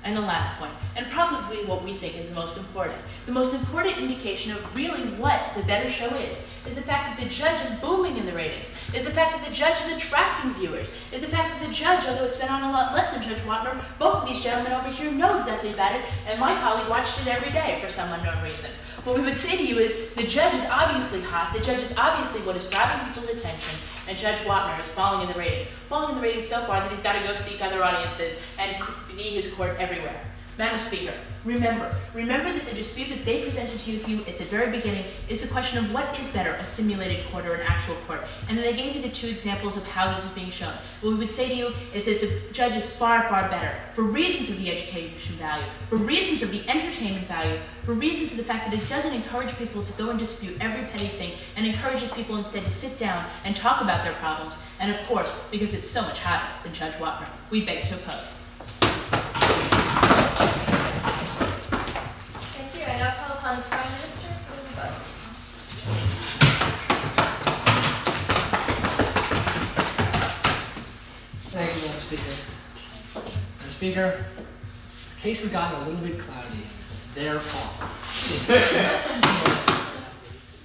And the last point, and probably what we think is the most important indication of really what the better show is the fact that the judge is booming in the ratings, is the fact that the judge is attracting viewers, is the fact that the judge, although it's been on a lot less than Judge Wapner, both of these gentlemen over here know exactly about it, and my colleague watched it every day for some unknown reason. What we would say to you is, the judge is obviously hot, the judge is obviously what is grabbing people's attention, and Judge Wapner is falling in the ratings so far that he's got to go seek other audiences and be his court everywhere. Madam Speaker, remember that the dispute that they presented to you at the very beginning is the question of what is better, a simulated court or an actual court. And then they gave you the 2 examples of how this is being shown. What we would say to you is that the judge is far, far better for reasons of the education value, for reasons of the entertainment value, for reasons of the fact that it doesn't encourage people to go and dispute every petty thing and encourages people instead to sit down and talk about their problems. And of course, because it's so much hotter than Judge Wapner. We beg to oppose. Thank you. I now call upon the Prime Minister for the rebuttal. Thank you, Madam Speaker. Madam Speaker, the case has gotten a little bit cloudy. It's their fault.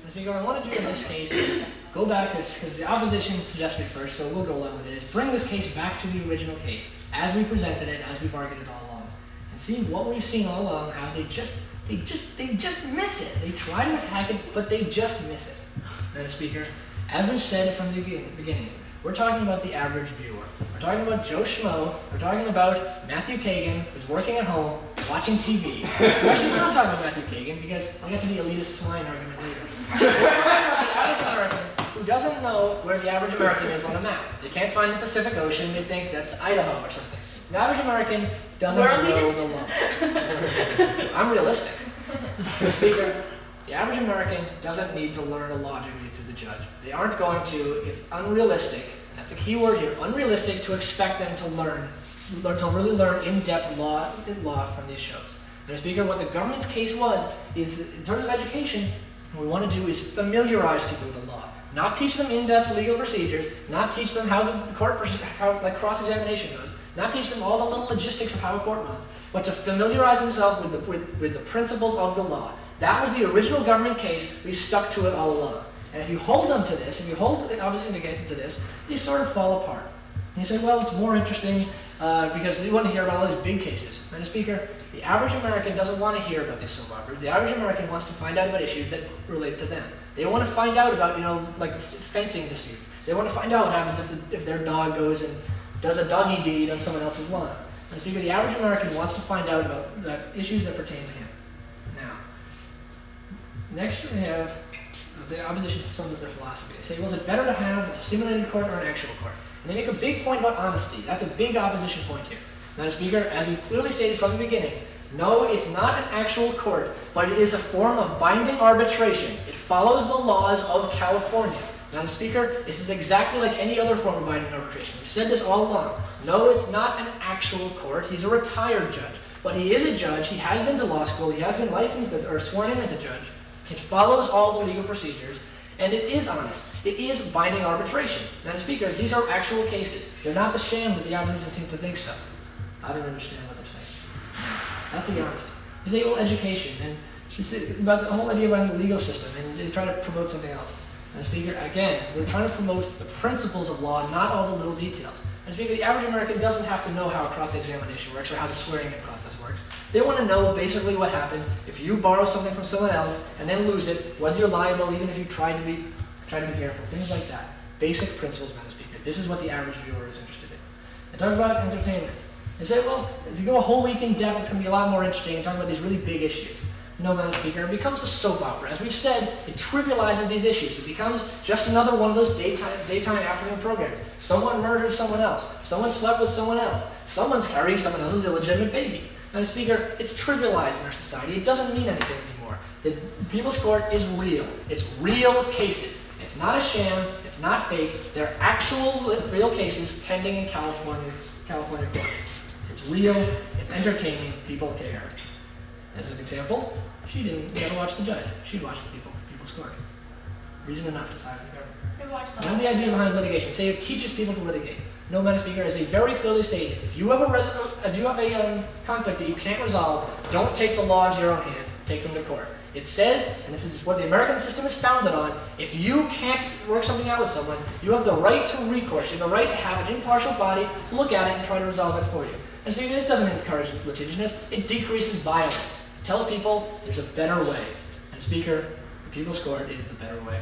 Madam Speaker, what I want to do in this case is go back, because the opposition suggested first, so we'll go along with it, is bring this case back to the original case, as we presented it, as we've argued it all along, and see what we've seen all along, how they just miss it. They try to attack it, but they just miss it. Madam Speaker, as we've said from the beginning, we're talking about the average viewer. We're talking about Joe Schmo. We're talking about Matthew Kagan, who's working at home, watching TV. Actually, we're not talking about Matthew Kagan, because I'll get to the elitist swine argument later. We're talking about the average American who doesn't know where the average American is on a map. They can't find the Pacific Ocean. They think that's Idaho or something. The average American doesn't know the law. I'm realistic. Mr. Speaker, the average American doesn't need to learn a law degree through the judge. They aren't going to. It's unrealistic, and that's a key word here, unrealistic to expect them to really learn in-depth law from these shows. Mr. Speaker, what the government's case is, in terms of education, what we want to do is familiarize people with the law. Not teach them in-depth legal procedures, not teach them how the court, like cross-examination goes, not teach them all the little logistics of how a court runs, but to familiarize themselves with the principles of the law. That was the original government case. We stuck to it all along. And if you hold them to this, if you hold the opposition to this, they sort of fall apart. And you say, well, it's more interesting because they want to hear about all these big cases. Madam Speaker, the average American doesn't want to hear about these soap operas. The average American wants to find out about issues that relate to them. They want to find out about, like fencing disputes. They want to find out what happens if their dog goes and does a doggy deed on someone else's lawn. Madam Speaker, the average American wants to find out about issues that pertain to him. Now, next we have the opposition to some of their philosophy. They say, well, is it better to have a simulated court or an actual court? And they make a big point about honesty. That's a big opposition point here. Madam Speaker, as we've clearly stated from the beginning, no, it's not an actual court, but it is a form of binding arbitration. It follows the laws of California. Madam Speaker, this is exactly like any other form of binding arbitration. We've said this all along. No, it's not an actual court. He's a retired judge. But he is a judge. He has been to law school. He has been licensed or sworn in as a judge. It follows all the legal procedures, and it is honest. It is binding arbitration. Madam Speaker, these are actual cases. They're not the sham that the opposition seems to think so. I don't understand what they're saying. That's the honesty. You say, well, education, and this is about the whole idea about the legal system, and they try to promote something else. Madam Speaker, again, we're trying to promote the principles of law, not all the little details. Madam Speaker, the average American doesn't have to know how a cross-examination works or how the swearing-in process works. They want to know basically what happens if you borrow something from someone else and then lose it, whether you're liable, even if you try to be careful, things like that. Basic principles, Madam Speaker. This is what the average viewer is interested in. And talk about entertainment. They say, well, if you go a whole week in depth, it's going to be a lot more interesting and talk about these really big issues. No, Madam Speaker, it becomes a soap opera. As we've said, it trivializes these issues. It becomes just another one of those daytime afternoon programs. Someone murdered someone else. Someone slept with someone else. Someone's carrying someone else's illegitimate baby. Madam Speaker, it's trivialized in our society. It doesn't mean anything anymore. The People's Court is real. It's real cases. It's not a sham. It's not fake. They're actual real cases pending in California courts. It's real. It's entertaining. People care. As an example, she didn't get to watch the judge. She'd watch the People's Court. Reason enough to side with the government. Never watched Know the idea behind litigation. Say it teaches people to litigate. No, Madam Speaker, as they very clearly stated, if you have a conflict that you can't resolve, don't take the law into your own hands. Take them to court. It says, and this is what the American system is founded on, if you can't work something out with someone, you have the right to recourse. You have the right to have an impartial body look at it and try to resolve it for you. And Speaker, this doesn't encourage litigiousness. It decreases violence. It tells people there's a better way. And Speaker, the People's Court is the better way.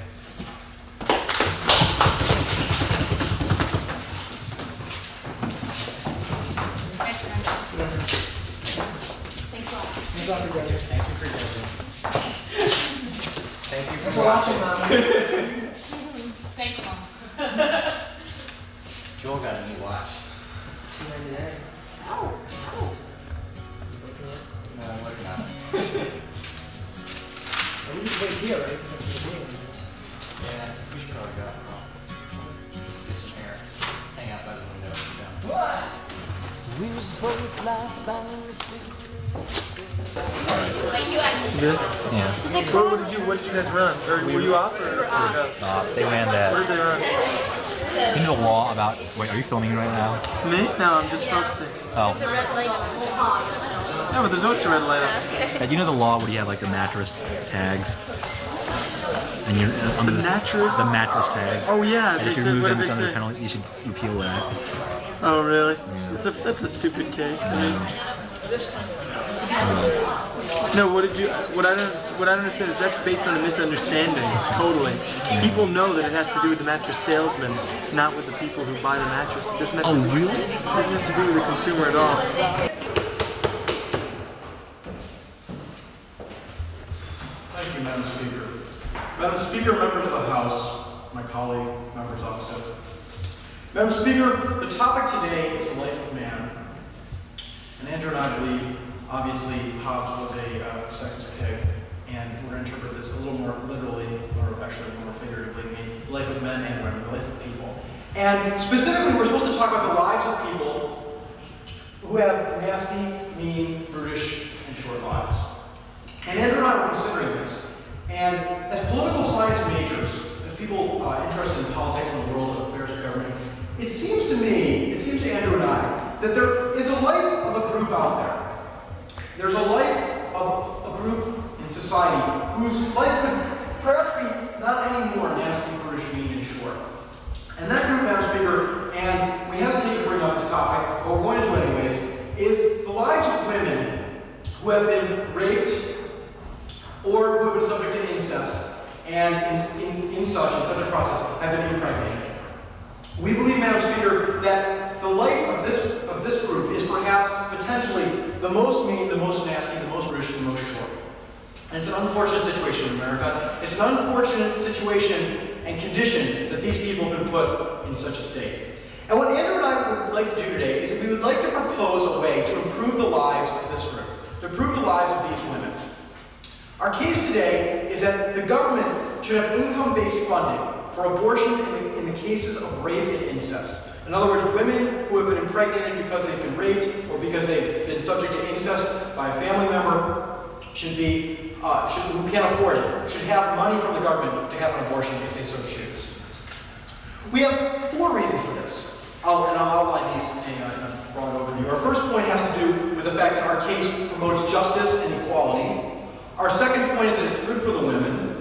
Thanks, Francis. Thanks a lot. Thanks a lot for joining us. Thank you for judging. Thank you Thanks for watching, Mom. Thanks, Mom. Joel got a new watch. $2.99. Oh. No, I'm working on it. Well, we should wait here, right? Because that's what we're doing. Yeah, we should probably go. Get some air. Hang out by the window. What? We was both last on the street. Good? Yeah. What did you guys run? Or were you off? Or They ran what that. did they run? You know the law about. Wait, are you filming right now? Me? No, I'm just focusing. Oh. Yeah, but there's always a red light on. You know the law where you have like the mattress tags? And you're under The mattress? the mattress tags. Oh yeah, And they if you said, remove what them, did it's they under say? penalty. You should repeal that. Oh really? Yeah. That's a stupid case. I mean, This kind of no. What I don't understand is that's based on a misunderstanding. Totally. People know that it has to do with the mattress salesman, not with the people who buy the mattress. It doesn't have Oh, to, really? It doesn't have to do with the consumer at all. Thank you, Madam Speaker. Madam Speaker, members of the House, my colleague, members opposite. Madam Speaker, the topic today is the life of man. And Andrew and I believe, obviously, Hobbes was a sexist pig, and we're going to interpret this a little more literally, or actually more figuratively, meaning the life of men and women, the life of people. And specifically, we're supposed to talk about the lives of people who have nasty, mean, brutish, and short lives. And Andrew and I were considering this. And as political science majors, as people interested in politics and the world of affairs of government, it seems to me, it seems to Andrew and I, that there is a life of a group out there. There's a life of a group in society whose life could perhaps be not any more nasty, brutish, mean, and short. And that group, Madam Speaker, and we hesitate to bring up this topic, but we're going to anyways, is the lives of women who have been raped or who have been subject to incest, and in such a process have been impregnated. We believe, Madam Speaker, that the life of this group is perhaps potentially the most mean, the most nasty, the most brutish, and the most short. And it's an unfortunate situation in America. It's an unfortunate situation and condition that these people have been put in such a state. And what Andrew and I would like to do today is we would like to propose a way to improve the lives of this group, to improve the lives of these women. Our case today is that the government should have income-based funding for abortion in the cases of rape and incest. In other words, women who have been impregnated because they've been raped or because they've been subject to incest by a family member who can't afford it, should have money from the government to have an abortion if they so choose. We have 4 reasons for this. I'll outline these in a broad overview. Our first point has to do with the fact that our case promotes justice and equality. Our second point is that it's good for the women.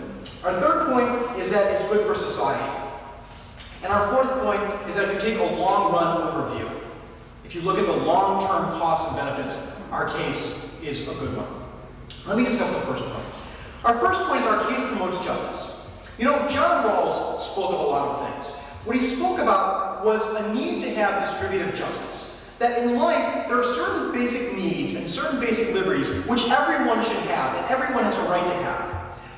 Our third point is that it's good for society. And our fourth point is that if you take a long-run overview, if you look at the long-term costs and benefits, our case is a good one. Let me discuss the first point. Our first point is our case promotes justice. You know, John Rawls spoke of a lot of things. What he spoke about was a need to have distributive justice. That in life, there are certain basic needs and certain basic liberties which everyone should have, and everyone has a right to have.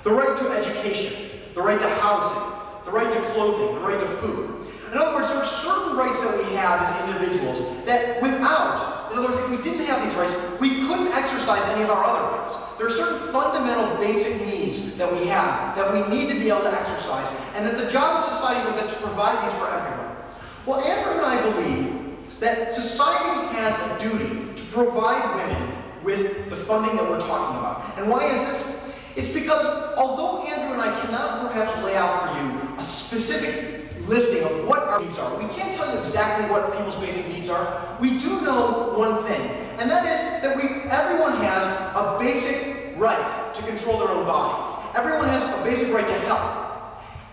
The right to education, the right to housing, the right to clothing, the right to food. In other words, there are certain rights that we have as individuals that without, in other words, if we didn't have these rights, we couldn't exercise any of our other rights. There are certain fundamental basic needs that we have that we need to be able to exercise, and that the job of society was to provide these for everyone. Well, Andrew and I believe that society has a duty to provide women with the funding that we're talking about. And why is this? It's because although Andrew and I cannot perhaps lay out for you a specific listing of what our needs are, we can't tell you exactly what people's basic needs are, we do know one thing, and that is that everyone has a basic right to control their own body. Everyone has a basic right to health.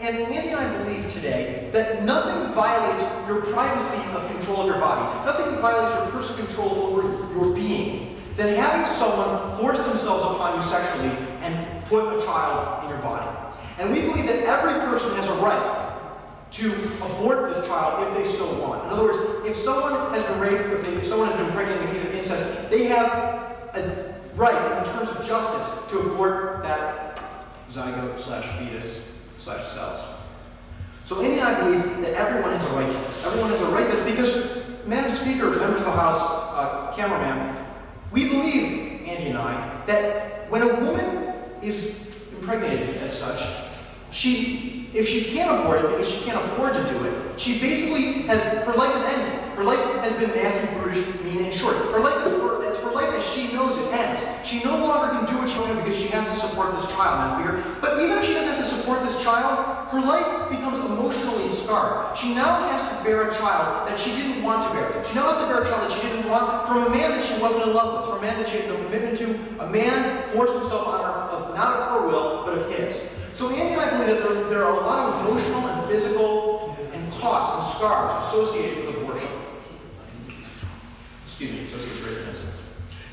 And Andy and I believe today that nothing violates your privacy of control of your body, nothing violates your personal control over your being, than having someone force themselves upon you sexually and put a child in your body. And we believe that every person has a right to abort this child if they so want. In other words, if someone has been raped, if someone has been pregnant in the case of incest, they have a right in terms of justice to abort that zygote/fetus/cells. So Andy and I believe that everyone has a right to this. Everyone has a right to this because, Madam Speaker, members of the House, cameraman, we believe, Andy and I, that when a woman is impregnated as such, if she can't abort it because she can't afford to do it, she basically her life is ended. Her life has been nasty, brutish, mean, and short. Her life as she knows it ends. She no longer can do what she wants because she has to support this child, Madam Speaker. But even if she doesn't have to support this child, her life becomes emotionally scarred. She now has to bear a child that she didn't want to bear. She now has to bear a child that she didn't want from a man that she wasn't in love with, from a man that she had no commitment to. A man forced himself on her, not of her will, but of his. So Andy and I believe that there are a lot of emotional and physical and costs and scars associated with abortion. Excuse me, associated with pregnancy.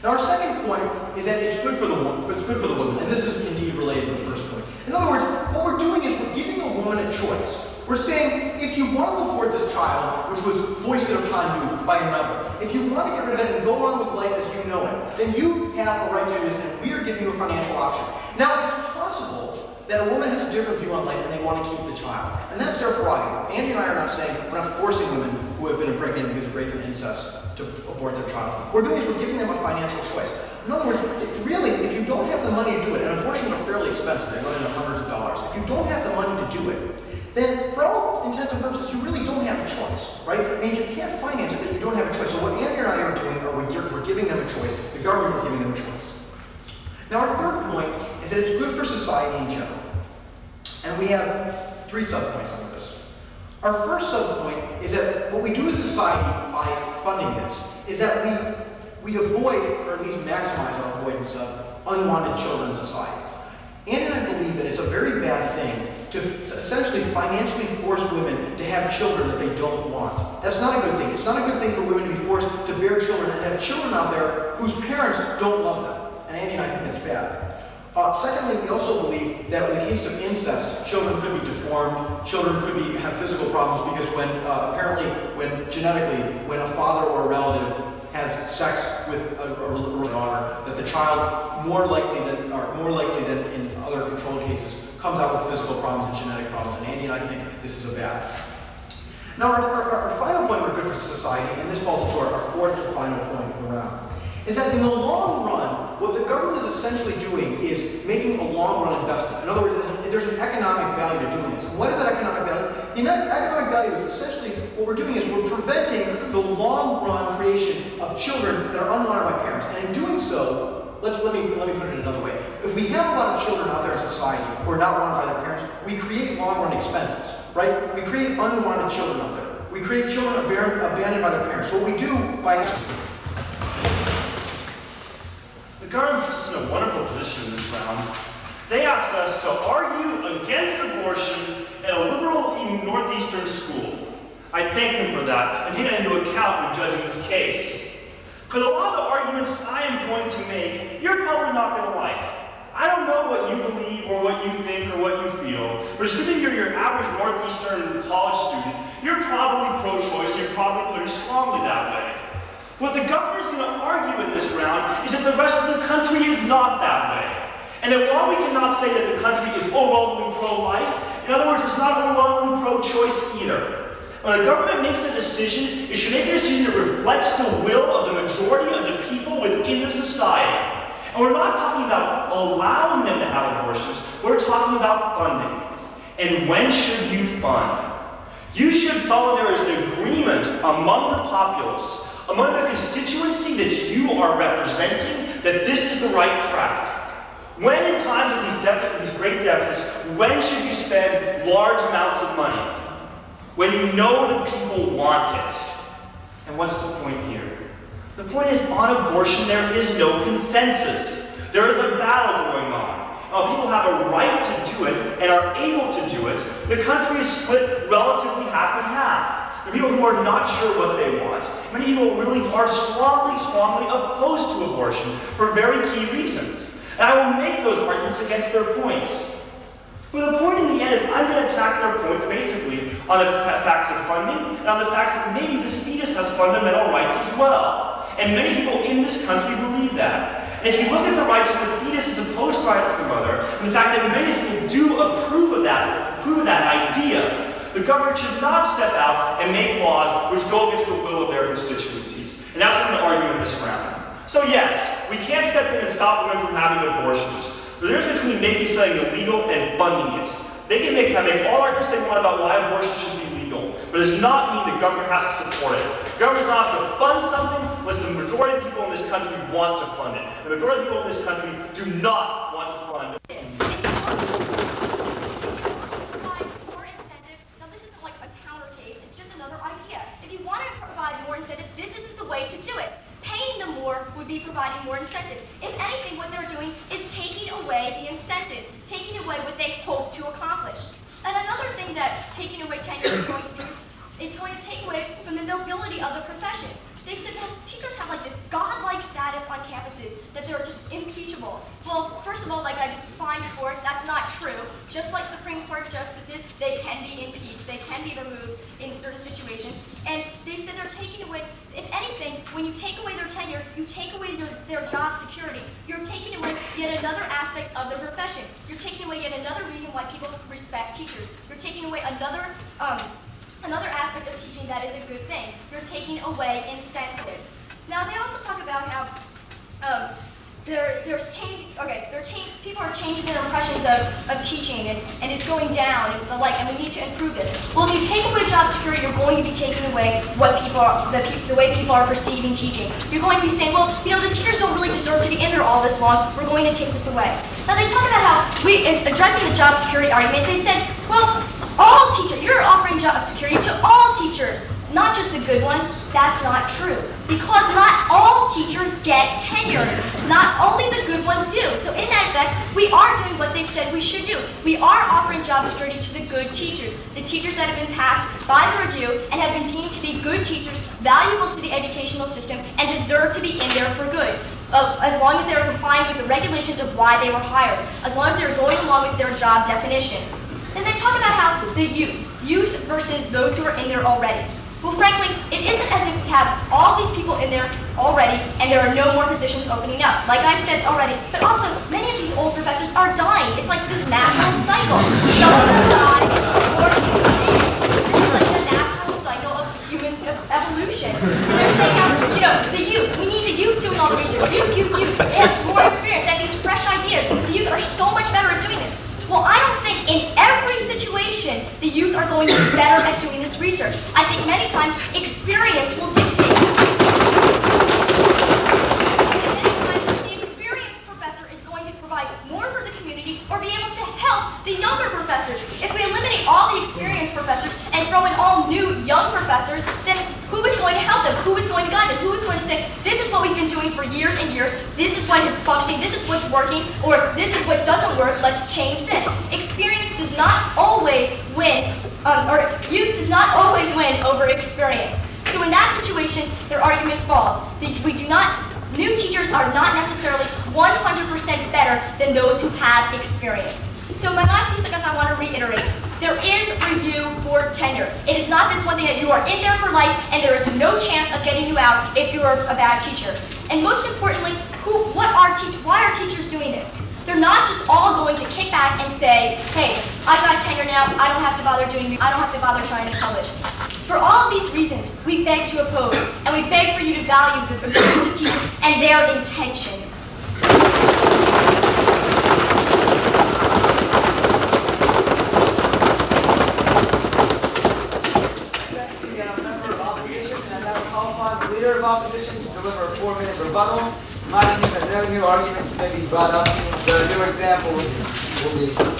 Now our second point is that it's good for the woman. It's good for the woman, and this is indeed related to the first point. In other words, what we're doing is we're giving a woman a choice. We're saying, if you want to abort this child, which was foisted upon you by another, if you want to get rid of it and go on with life as you know it, then you have a right to do this, and we are giving you a financial option. Now, it's possible that a woman has a different view on life and they want to keep the child. And that's their prerogative. Andy and I are not saying, we're not forcing women who have been impregnated because of rape and incest to abort their child. What we're doing is we're giving them a financial choice. In other words, really, if you don't have the money to do it, and abortions are fairly expensive, they run into hundreds of dollars. If you don't have the money to do it, then for all intents and purposes, you really don't have a choice, right? It means you can't finance it, that you don't have a choice. So what Andy and I are doing, we're giving them a choice. The government is giving them a choice. Now our third point is that it's good for society in general. And we have 3 subpoints under this. Our first subpoint is that what we do as society by funding this is that we avoid, or at least maximize our avoidance of unwanted children in society. Andy and I believe that it's a very bad thing to essentially financially force women to have children that they don't want. That's not a good thing. It's not a good thing for women to be forced to bear children and have children out there whose parents don't love them. And Andy and I think that's bad. Secondly, we also believe that in the case of incest, children could be deformed, children could have physical problems because genetically, when a father or a relative has sex with a daughter, that the child more likely than in other controlled cases comes out with physical problems and genetic problems. And Andy and I think this is a bad. Now our final point we're good for society, and this falls into our fourth and final point of the round, is that in the long run, what the government is essentially doing is making a long-run investment. In other words, there's an economic value to doing this. What is that economic value? The economic value is essentially, what we're doing is we're preventing the long-run creation of children that are unwanted by parents. And in doing so, let me put it another way. If we have a lot of children out there in society who are not wanted by their parents, we create long-run expenses, right? We create unwanted children out there. We create children abandoned by their parents. So what we do by... The government puts us in a wonderful position in this round. They asked us to argue against abortion at a liberal northeastern school. I thank them for that and take that into account when judging this case. Because a lot of the arguments I am going to make, you're probably not going to like. I don't know what you believe or what you think or what you feel, but assuming you're your average northeastern college student, you're probably pro-choice, you're probably pretty strongly that way. What the governor's going to argue in this round is that the rest of the country is not that way. And that while we cannot say that the country is overwhelmingly pro-life, in other words, it's not overwhelmingly pro-choice either. When the government makes a decision, it should make a decision that reflects the will of the majority of the people within the society. And we're not talking about allowing them to have abortions, we're talking about funding. And when should you fund? You should follow there is an agreement among the populace, among the constituency that you are representing, that this is the right track. When in times of these great deficits, when should you spend large amounts of money? When you know the people want it. And what's the point here? The point is, on abortion, there is no consensus. There is a battle going on. Now, people have a right to do it and are able to do it. The country is split relatively half and half. There are people who are not sure what they want. Many people really are strongly opposed to abortion for very key reasons. And I will make those arguments against their points. But the point in the end is I'm going to attack their points basically on the facts of funding and on the facts that maybe this fetus has fundamental rights as well. And many people in this country believe that. And if you look at the rights of the fetus as opposed to rights of the mother, and the fact that many people do approve of that idea, the government should not step out and make laws which go against the will of their constituencies. And that's what I'm going to argue in this round. So yes, we can't step in and stop women from having abortions. But there's between making something illegal and funding it. They can make all arguments they want about why abortion should be legal, but it does not mean the government has to support it. The government does not have to fund something unless the majority of people in this country want to fund it. The majority of people in this country do not want to fund it. If you want to provide more incentive, this isn't the way to do it. Paying them more would be providing more incentive. If anything, what they're doing is taking away the incentive, taking away what they hope to accomplish. And another thing that taking away tenure is going to do is it's going to take away from the nobility of the profession. They said that teachers have like this godlike status on campuses, that they're just impeachable. Well, first of all, like I just defined before, that's not true. Just like Supreme Court justices, they can be impeached, they can be removed in certain situations. And they said they're taking away, if anything, when you take away their tenure, you take away their job security. You're taking away yet another aspect of the profession. You're taking away yet another reason why people respect teachers. You're taking away another aspect of teaching that is a good thing. You're taking away incentive. Now, they also talk about how people are changing their impressions of teaching, and it's going down, and we need to improve this. Well, if you take away job security, you're going to be taking away what people are, the way people are perceiving teaching. You're going to be saying, well, you know, the teachers don't really deserve to be in there all this long. We're going to take this away. Now, they talk about how addressing the job security argument, they said, well, all teachers, you're offering job security to all teachers, not just the good ones. That's not true. Because not all teachers get tenure. Not only the good ones do. So in that effect, we are doing what they said we should do. We are offering job security to the good teachers. The teachers that have been passed by the review and have been deemed to be good teachers, valuable to the educational system, and deserve to be in there for good. As long as they are complying with the regulations of why they were hired. As long as they are going along with their job definition. And they talk about how the youth versus those who are in there already. Well, frankly, it isn't as if we have all these people in there already and there are no more positions opening up, like I said already. But also, many of these old professors are dying. It's like this natural cycle. Some of them die before people come in. It's like the natural cycle of human evolution. And they're saying how, you know, the youth, we need the youth doing all the research. Youth. They have more experience and these fresh ideas. The youth are so much better at doing this. Well, I don't think in every situation the youth are going to be better at doing this research. I think many times experience will dictate. Many times the experienced professor is going to provide more for the community or be able to help the younger professors. If we eliminate all the experienced professors and throw in all new young professors, then who is going to help them? Who is going to guide them? Who is going to say, this is what we've been doing for years and years, this is what is functioning, this is what's working, or this is what doesn't work, let's change this. Experience does not always win, or youth does not always win over experience. So in that situation, their argument falls. New teachers are not necessarily 100% better than those who have experience. So my last few seconds I want to reiterate. There is review for tenure. It is not this one thing that you are in there for life and there is no chance of getting you out if you are a bad teacher. And most importantly, why are teachers doing this? They're not just all going to kick back and say, hey, I've got tenure now, I don't have to bother trying to publish. For all of these reasons, we beg to oppose, and we beg for you to value the abilities of teachers and their intentions. Leader of opposition to deliver a 4-minute rebuttal. My name has no new arguments may be brought up. The new examples will be. Kind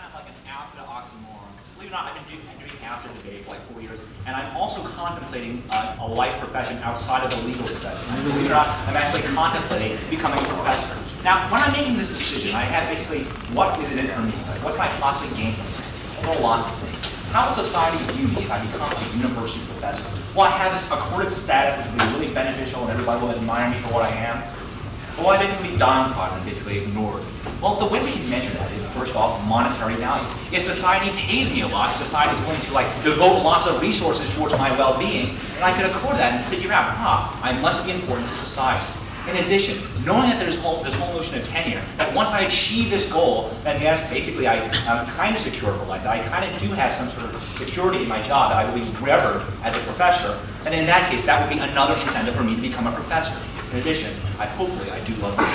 of like an APDA oxymoron. Believe it or not, I've been doing APDA debate for like 4 years, and I'm also contemplating a life profession outside of the legal profession. Believe it or not, I'm actually contemplating becoming a professor. Now, when I'm making this decision, I have basically what is it in it for me? What can I possibly gain from this? Well, lots of things. How will society view me if I become a university professor? Will I have this accorded status which will be really beneficial and everybody will admire me for what I am? Or will I basically be downtrodden and basically ignored? Well, the way we can measure that is, first off, monetary value. If society pays me a lot, if society is going to devote lots of resources towards my well-being, then I could accord that and figure out, I must be important to society. In addition, knowing that there's this whole notion of tenure, that once I achieve this goal, then yes, basically I'm kind of secure for life, that I kind of do have some sort of security in my job, that I will be forever as a professor, and in that case, that would be another incentive for me to become a professor. In addition, hopefully I do love the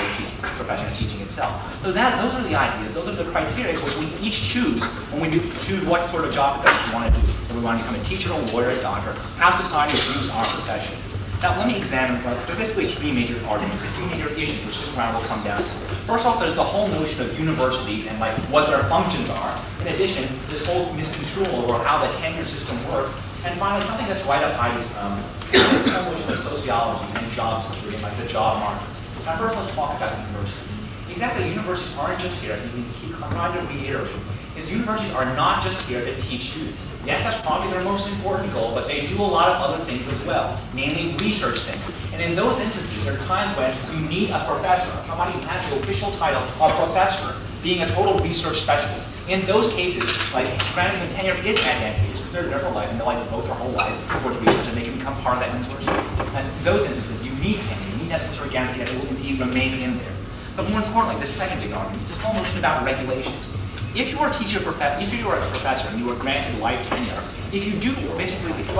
profession of teaching itself. So those are the ideas, those are the criteria which we each choose when we choose what sort of job profession we want to do. If we want to become a teacher, a lawyer, a doctor, how society views our profession. Now let me examine, there's basically three major arguments, and three major issues which this round will come down to. First off, there's the whole notion of universities and like what their functions are. In addition, this whole miscontrol over how the tenure system works. And finally, something that's right up Heidi's whole notion of sociology and job security, like the job market. Now first let's talk about universities. Exactly, universities aren't just here, I think we keep trying to reiterate, is universities are not just here to teach students. Yes, that's probably their most important goal, but they do a lot of other things as well, namely research things. And in those instances, there are times when you need a professor, somebody who has the official title of professor, being a total research specialist. In those cases, like granting them tenure is advantageous because they're there for life and they like to devote their whole lives towards research and they can become part of that university. And in those instances, you need tenure, you need that some sort of guarantee that they will indeed remain in there. But more importantly, the second big argument is this whole notion about regulations. If you are a professor and you are granted life tenure, if you do basically, if you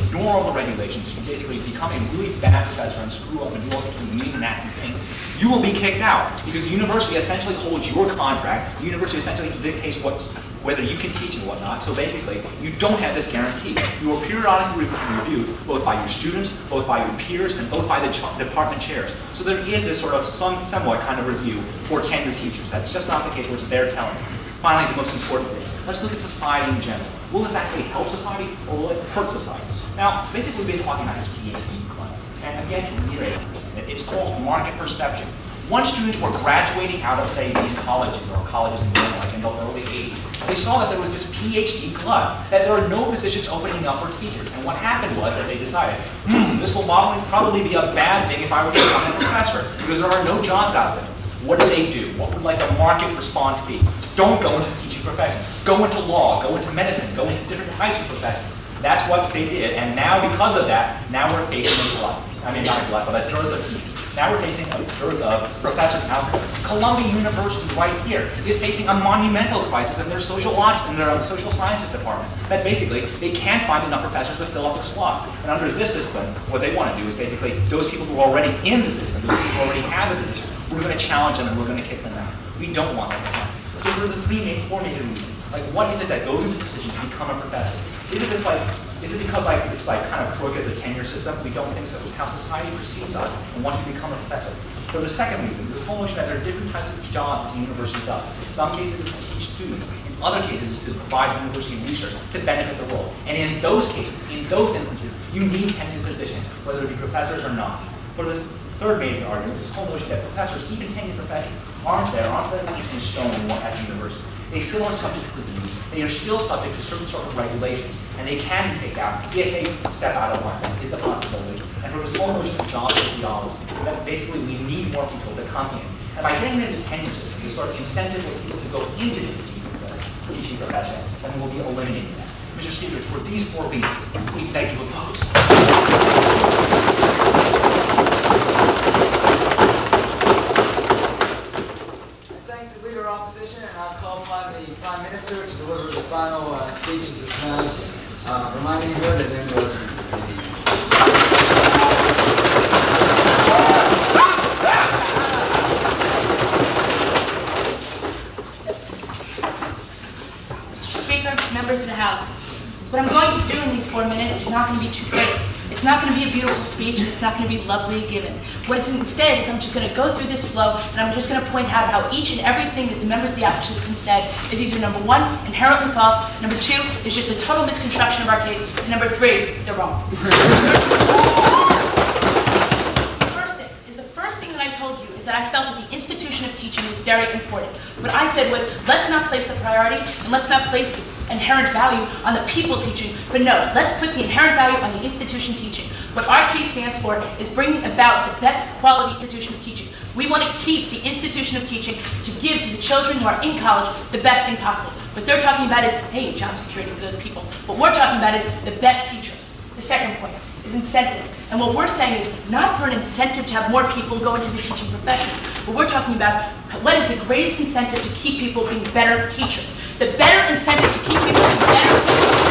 ignore all the regulations, if you basically become a really bad professor and screw up and do all sorts of mean and active things, you will be kicked out because the university essentially holds your contract. The university essentially dictates whether you can teach and whatnot. So basically, you don't have this guarantee. You are periodically reviewed both by your students, both by your peers, and both by the department chairs. So there is this sort of somewhat kind of review for tenured teachers. That's just not the case where they're telling you. Finally, the most important thing. Let's look at society in general. Will this actually help society or will it hurt society? Now, basically, we've been talking about this PhD club. And again, to reiterate, it's called market perception. Once students were graduating out of, say, these colleges or colleges in general, like in the early 80s, they saw that there was this PhD club, that there are no positions opening up for teachers. And what happened was that they decided, this will probably be a bad thing if I were to become a professor, because there are no jobs out there. What do they do? What would like the market response be? Don't go into the teaching profession. Go into law, go into medicine, go into different types of professions. That's what they did. And now because of that, now we're facing a glut. I mean, not a glut, but a dearth of teachers. Now we're facing a dearth of professors out there. Columbia University right here is facing a monumental crisis in their social sciences department. That basically, they can't find enough professors to fill up their slots. And under this system, what they want to do is basically, those people who are already in the system, those people who already have the position, we're going to challenge them and we're going to kick them out. We don't want that to happen. So there are the four major reasons. Like, what is it that goes into the decision to become a professor? Is it because it's kind of crooked, the tenure system? We don't think so. It's how society perceives us and wants to become a professor. So the second reason, this whole notion that there are different types of jobs that the university does. In some cases, it's to teach students. In other cases, it's to provide university research to benefit the world. And in those cases, in those instances, you need tenured positions, whether it be professors or not. For this third major argument is this whole notion that professors, even tenured professors, aren't there in stone at the university. They still are subject to reviews. They are still subject to certain sort of regulations, and they can be kicked out if they step out of line. Is a possibility. And for this whole notion of job sociology, that basically we need more people to come in. And by getting into the tenure system, this sort of incentive for people to go into the teaching profession, then we'll be eliminating that. Mr. Speaker, for these four reasons, we beg to oppose. Opposition, and I'll call upon the Prime Minister to deliver the final speech of this time, reminding her that then Mr. Speaker, members of the House, what I'm going to do in these 4 minutes is not going to be too great. It's not going to be a beautiful speech, and it's not going to be lovely given. What it's instead is I'm just going to go through this flow, and I'm just going to point out how each and everything that the members of the opposition said is either number one, inherently false, number two, is just a total misconstruction of our case, and number three, they're wrong. The first thing that I told you is that I felt that the institution of teaching was very important. What I said was, let's not place the priority, and let's not place the inherent value on the people teaching, but no, let's put the inherent value on the institution teaching. What our case stands for is bringing about the best quality institution of teaching. We want to keep the institution of teaching to give to the children who are in college the best thing possible. What they're talking about is, hey, job security for those people. What we're talking about is the best teachers. The second point is incentive. And what we're saying is not for an incentive to have more people go into the teaching profession. What we're talking about, what is the greatest incentive to keep people being better teachers? The better incentive to keep people being better teachers,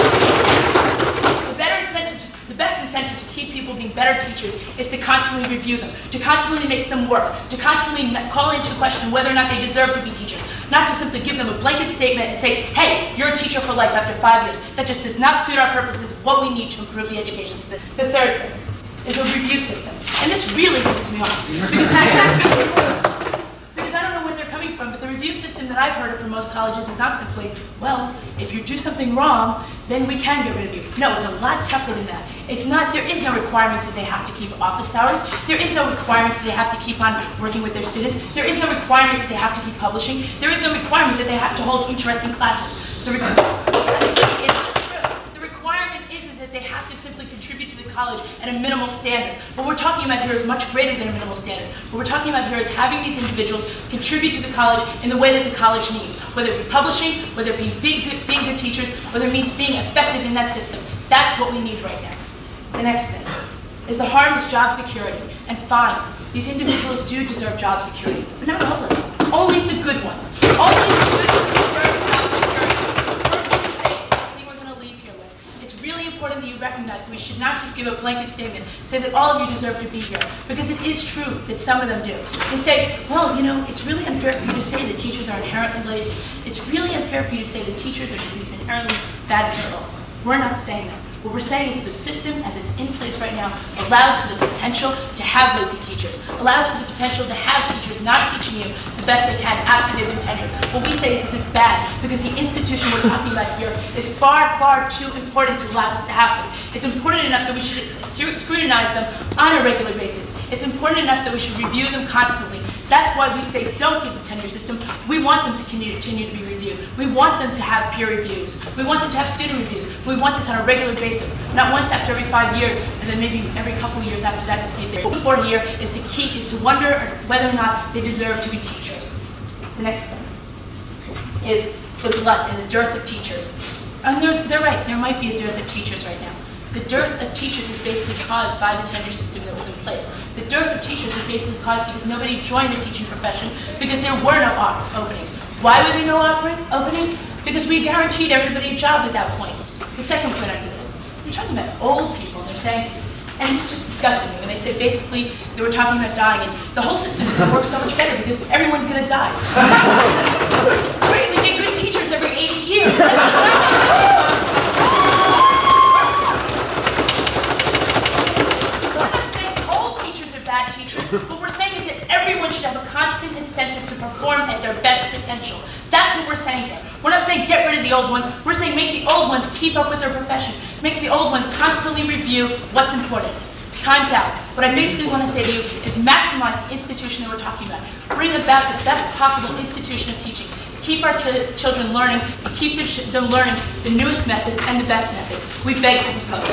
the best incentive to keep people being better teachers is to constantly review them, to constantly make them work, to constantly call into question whether or not they deserve to be teachers. Not to simply give them a blanket statement and say, hey, you're a teacher for life after 5 years. That just does not suit our purposes of what we need to improve the education system. The third thing, is a review system. And this really pisses me off. Because I don't know where they're coming from, but the review system that I've heard of from most colleges is not simply, well, if you do something wrong, then we can get rid of you. No, it's a lot tougher than that. It's not, there is no requirements that they have to keep office hours. There is no requirements that they have to keep on working with their students. There is no requirement that they have to keep publishing. There is no requirement that they have to hold interesting classes. The requirement is that they have to simply contribute to the college at a minimal standard. What we're talking about here is much greater than a minimal standard. What we're talking about here is having these individuals contribute to the college in the way that the college needs, whether it be publishing, whether it be being good teachers, whether it means being effective in that system. That's what we need right now. The next thing is the harm is job security. And fine, these individuals do deserve job security, but not all of them. Only the good ones. Only the good ones deserve job security. First thing to say is something we're going to leave here with. It's really important that you recognize that we should not just give a blanket statement, say that all of you deserve to be here, because it is true that some of them do. They say, well, you know, it's really unfair for you to say that teachers are inherently lazy. It's really unfair for you to say that teachers are these inherently bad people. We're not saying that. What we're saying is the system, as it's in place right now, allows for the potential to have lazy teachers, allows for the potential to have teachers not teaching you the best they can after they've been tenured. What we say is this is bad because the institution we're talking about here is far, far too important to allow this to happen. It's important enough that we should scrutinize them on a regular basis. It's important enough that we should review them constantly. That's why we say don't give the tenure system. We want them to continue to be reviewed. We want them to have peer reviews. We want them to have student reviews. We want this on a regular basis, not once after every 5 years, and then maybe every couple of years after that to see if they're. What we're here is to wonder whether or not they deserve to be teachers. The next thing is the glut and the dearth of teachers. And they're right, there might be a dearth of teachers right now. The dearth of teachers is basically caused by the tenure system that was in place. The dearth of teachers is basically caused because nobody joined the teaching profession because there were no openings. Why were there no openings? Because we guaranteed everybody a job at that point. The second point under this, we're talking about old people. They're saying, and it's just disgusting when they say basically they were talking about dying and the whole system's going to work so much better because everyone's going to die. Great, we get good teachers every 80 years. What we're saying is that everyone should have a constant incentive to perform at their best potential. That's what we're saying here. We're not saying get rid of the old ones. We're saying make the old ones keep up with their profession. Make the old ones constantly review what's important. Time's out. What I basically want to say to you is maximize the institution that we're talking about. Bring about the best possible institution of teaching. Keep our children learning and keep them learning the newest methods and the best methods. We beg to propose.